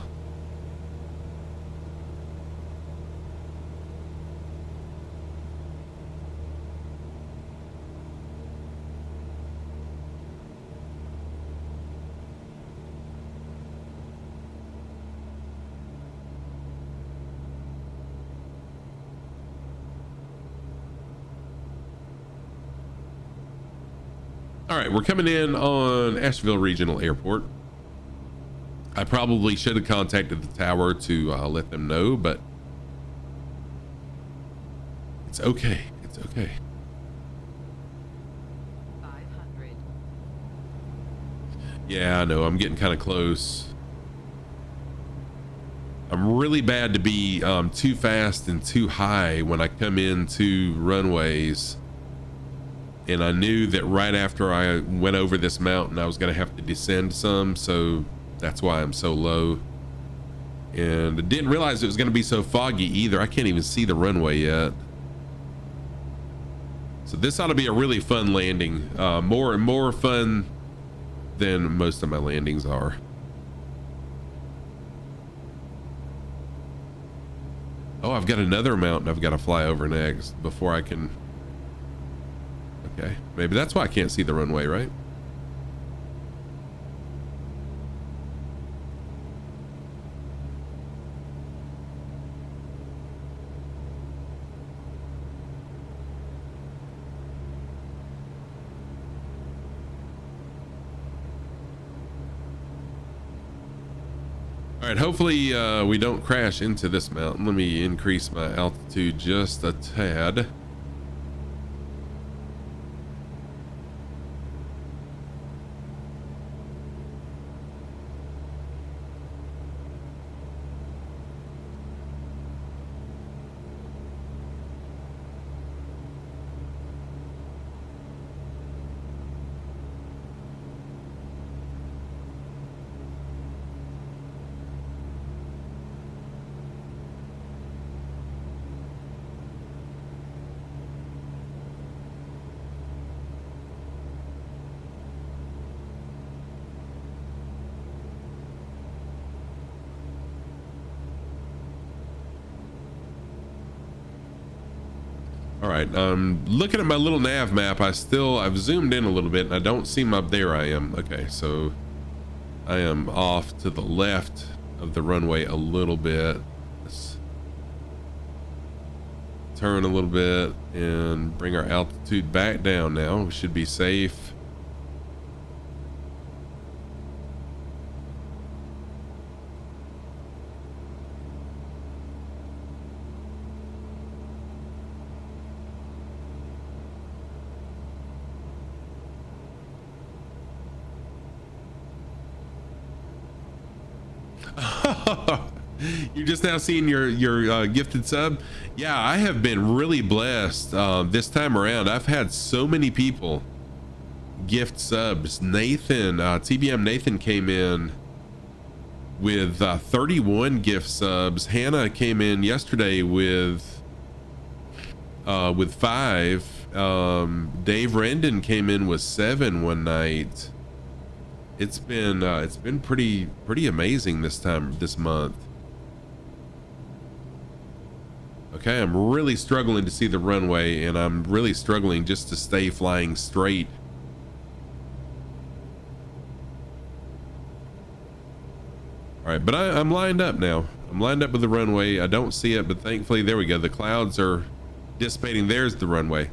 All right, we're coming in on Asheville Regional Airport. I probably should have contacted the tower to let them know, but it's okay. It's okay. 500. Yeah, I know. I'm getting kind of close. I'm really bad to be too fast and too high when I come into runways. And I knew that right after I went over this mountain, I was going to have to descend some. So that's why I'm so low. And I didn't realize it was going to be so foggy either. I can't even see the runway yet. So this ought to be a really fun landing. More fun than most of my landings are. Oh, I've got another mountain I've got to fly over next before I can. Okay, maybe that's why I can't see the runway, right? All right, hopefully we don't crash into this mountain. Let me increase my altitude just a tad. All right, looking at my little nav map, I've zoomed in a little bit and I don't see my, there I am. Okay, so I am off to the left of the runway a little bit. Let's turn a little bit and bring our altitude back down now. We should be safe. You're just now seeing your gifted sub. Yeah, I have been really blessed this time around. I've had so many people gift subs. Nathan, TBM Nathan came in with 31 gift subs. Hannah came in yesterday with 5. Dave Rendon came in with 7 one night. It's been pretty amazing this month. Okay, I'm really struggling to see the runway, and I'm really struggling just to stay flying straight. All right, but I'm lined up now. I'm lined up with the runway. I don't see it, but thankfully, there we go. The clouds are dissipating. There's the runway.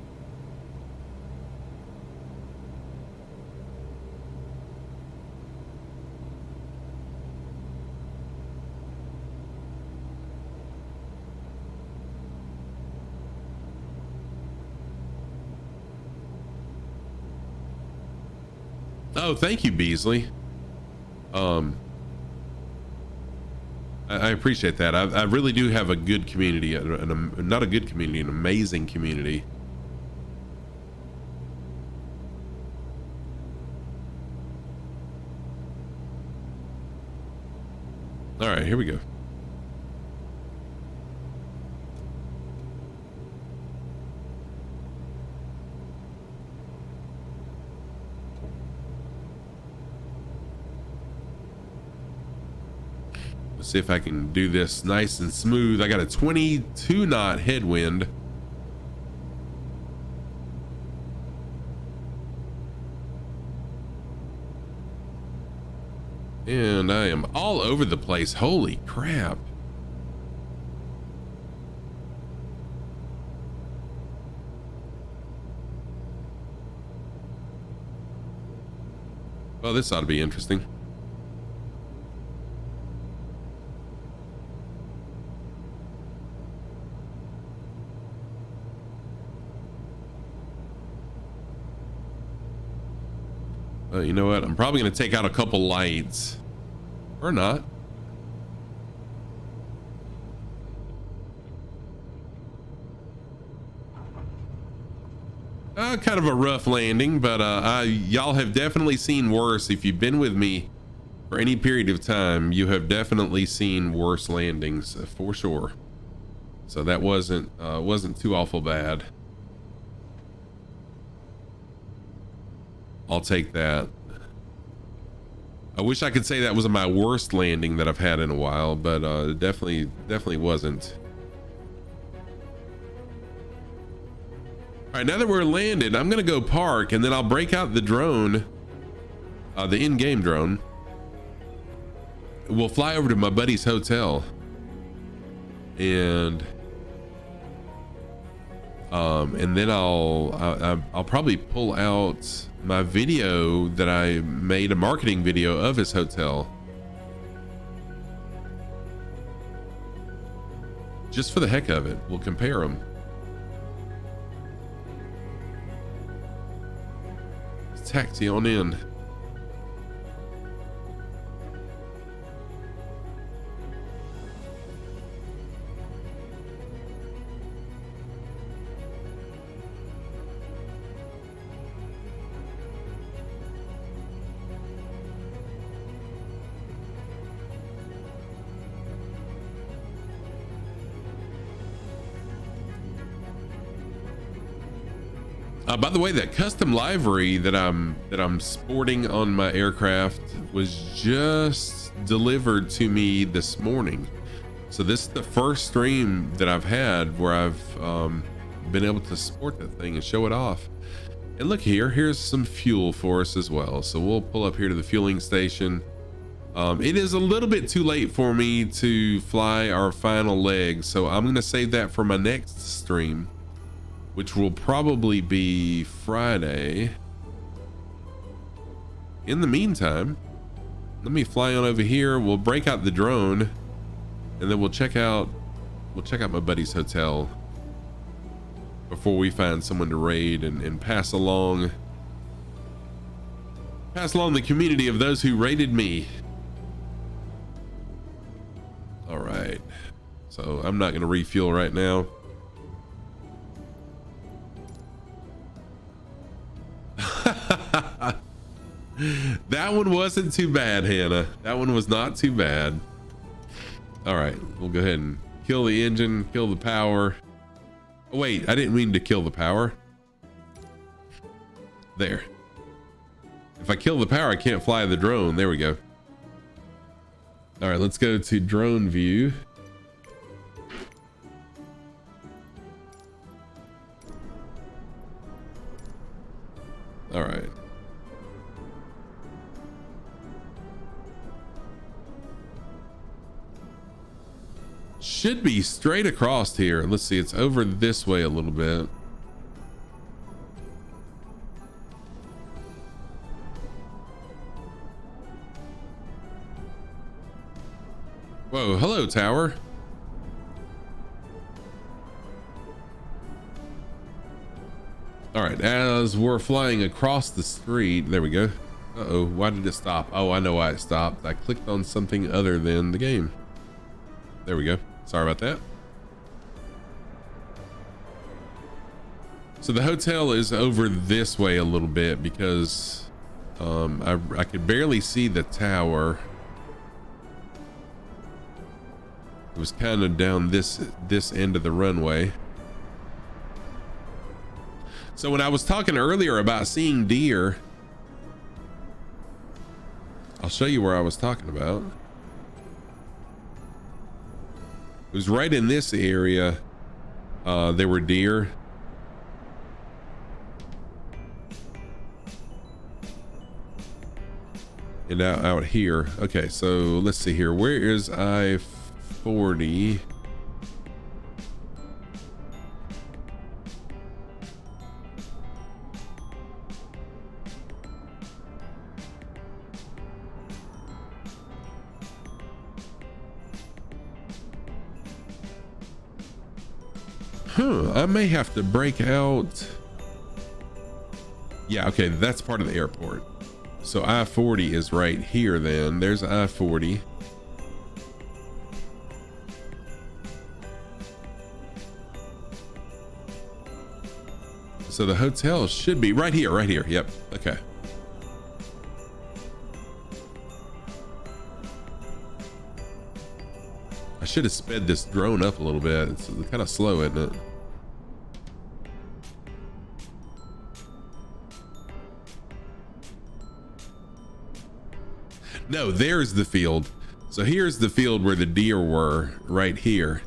Oh, thank you, Beasley. I appreciate that. I really do have a good community, not a good community, an amazing community. All right, here we go. See if I can do this nice and smooth. I got a 22 knot headwind. And I am all over the place. Holy crap. Well, this ought to be interesting. You know what? I'm probably going to take out a couple lights. Or not. Kind of a rough landing, but y'all have definitely seen worse. If you've been with me for any period of time, you have definitely seen worse landings for sure. So that wasn't too awful bad. I'll take that. I wish I could say that was my worst landing that I've had in a while, but definitely wasn't. All right, now that we're landed, I'm gonna go park, and then I'll break out the drone, the in-game drone. We'll fly over to my buddy's hotel, and then I'll probably pull out my video that I made, a marketing video of his hotel, just for the heck of it. We'll compare them. Let's taxi on in. By the way, that custom livery that I'm sporting on my aircraft was just delivered to me this morning. So this is the first stream that I've had where I've been able to sport that thing and show it off. And look here, here's some fuel for us as well. So we'll pull up here to the fueling station. It is a little bit too late for me to fly our final leg, so I'm gonna save that for my next stream, which will probably be Friday. In the meantime, let me fly on over here. We'll break out the drone, and then we'll check out my buddy's hotel before we find someone to raid and pass along the community of those who raided me. All right, so I'm not gonna refuel right now. That one wasn't too bad, Hannah. That one was not too bad. All right, we'll go ahead and kill the engine, kill the power. Oh, wait, I didn't mean to kill the power. There. If I kill the power, I can't fly the drone. There we go. All right, let's go to drone view. All right. Should be straight across here. Let's see, it's over this way a little bit. Whoa, hello, tower. All right, as we're flying across the street, there we go. Uh-oh, why did it stop? Oh, I know why it stopped. I clicked on something other than the game. There we go. Sorry about that. So the hotel is over this way a little bit because I could barely see the tower. It was kind of down this end of the runway. So when I was talking earlier about seeing deer, I'll show you where I was talking about. It was right in this area. There were deer. And out here. Okay, so let's see here. Where is I-40? I may have to break out. Yeah, okay, that's part of the airport. So I-40 is right here then. There's I-40. So the hotel should be right here, right here. Yep, okay. I should have sped this drone up a little bit. It's kind of slow, isn't it? No, there's the field. So here's the field where the deer were, right here.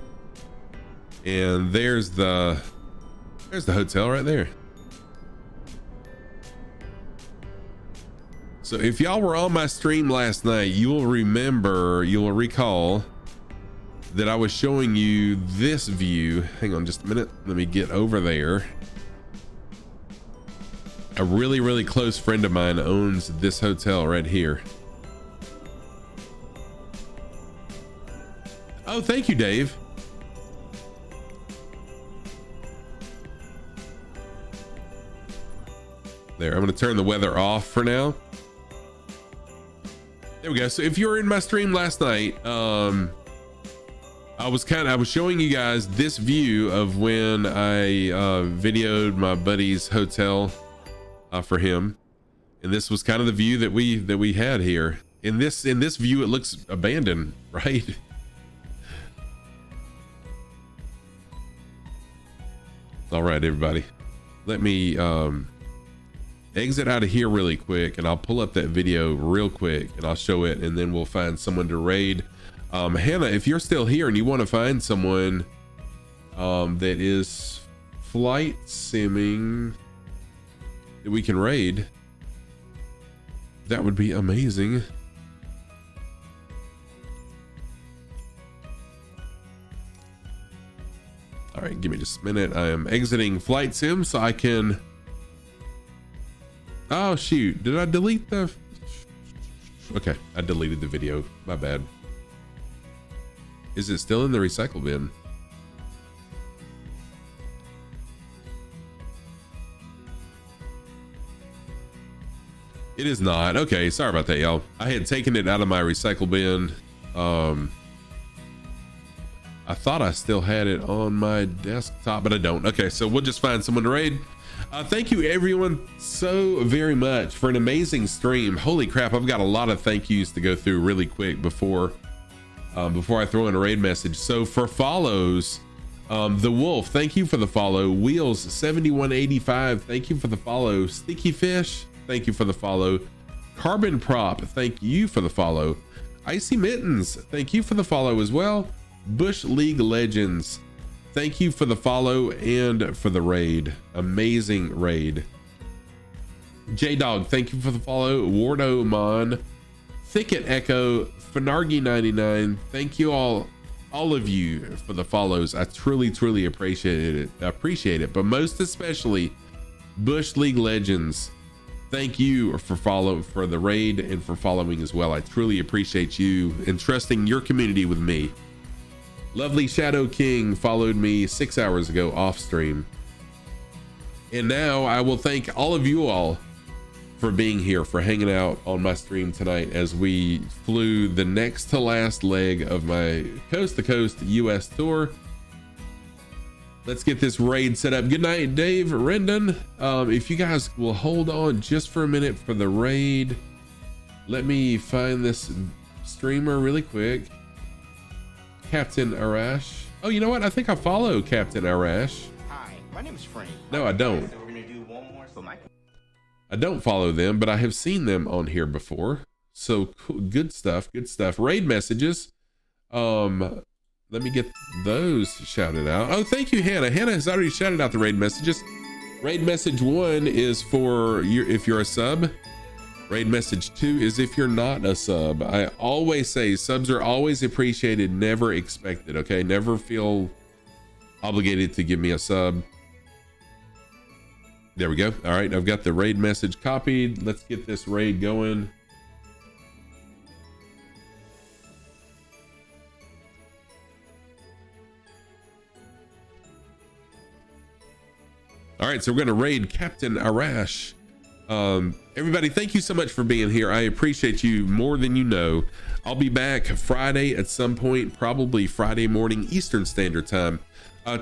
And there's the hotel right there. So if y'all were on my stream last night, you will recall that I was showing you this view. Hang on just a minute. Let me get over there. A really, really close friend of mine owns this hotel right here. Oh, thank you, Dave. There, I'm going to turn the weather off for now. There we go. So if you were in my stream last night, I was showing you guys this view of when I videoed my buddy's hotel for him, and this was kind of the view that we had here. In this view, it looks abandoned, right? All right, everybody, let me exit out of here really quick, and I'll pull up that video real quick and I'll show it, and then we'll find someone to raid. Hannah, if you're still here and you want to find someone that is flight simming that we can raid, that would be amazing. All right, give me just a minute. I am exiting flight sim so I can. Oh shoot, did I delete the? Okay, I deleted the video, my bad. Is it still in the recycle bin? It is not. Okay, sorry about that, y'all. I had taken it out of my recycle bin. I thought I still had it on my desktop, but I don't. Okay, so we'll just find someone to raid. Thank you everyone so very much for an amazing stream. Holy crap, I've got a lot of thank yous to go through really quick before I throw in a raid message. So for follows, The Wolf, thank you for the follow. Wheels 7185, thank you for the follow. Sticky Fish, thank you for the follow. Carbon Prop, thank you for the follow. Icy Mittens, thank you for the follow as well. Bush League Legends, thank you for the follow and for the raid. Amazing raid. J-Dog, thank you for the follow. Wardo Mon, Thicket Echo, Finargi 99, thank you all of you for the follows. I truly appreciate it. But most especially Bush League Legends, thank you for the raid and for following as well. I truly appreciate you entrusting your community with me. Lovely Shadow King followed me 6 hours ago off stream. And now I will thank all of you all for being here, for hanging out on my stream tonight as we flew the next to last leg of my coast to coast US tour. Let's get this raid set up. Good night, Dave Rendon. If you guys will hold on just for a minute for the raid, let me find this streamer really quick. Captain Arash. Oh, you know what? I think I follow Captain Arash. Hi, my name is Frank. No, I don't. So we're gonna do one more. So I don't follow them, but I have seen them on here before. So cool. Good stuff. Raid messages. Let me get those shouted out. Oh, thank you, Hannah. Hannah has already shouted out the raid messages. Raid message 1 is for you if you're a sub. Raid message 2 is if you're not a sub. I always say subs are always appreciated, never expected. Okay, never feel obligated to give me a sub. There we go. All right, I've got the raid message copied. Let's get this raid going. All right, so we're going to raid Captain Arash. Everybody, thank you so much for being here. I appreciate you more than you know. I'll be back Friday at some point, probably Friday morning Eastern Standard Time.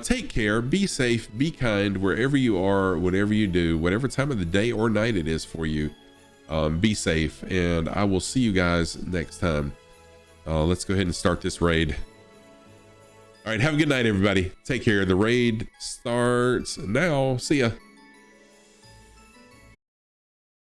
Take care, be safe, be kind wherever you are, whatever you do, whatever time of the day or night it is for you. Be safe, and I will see you guys next time. Let's go ahead and start this raid. All right, have a good night, everybody. Take care. The raid starts now. See ya.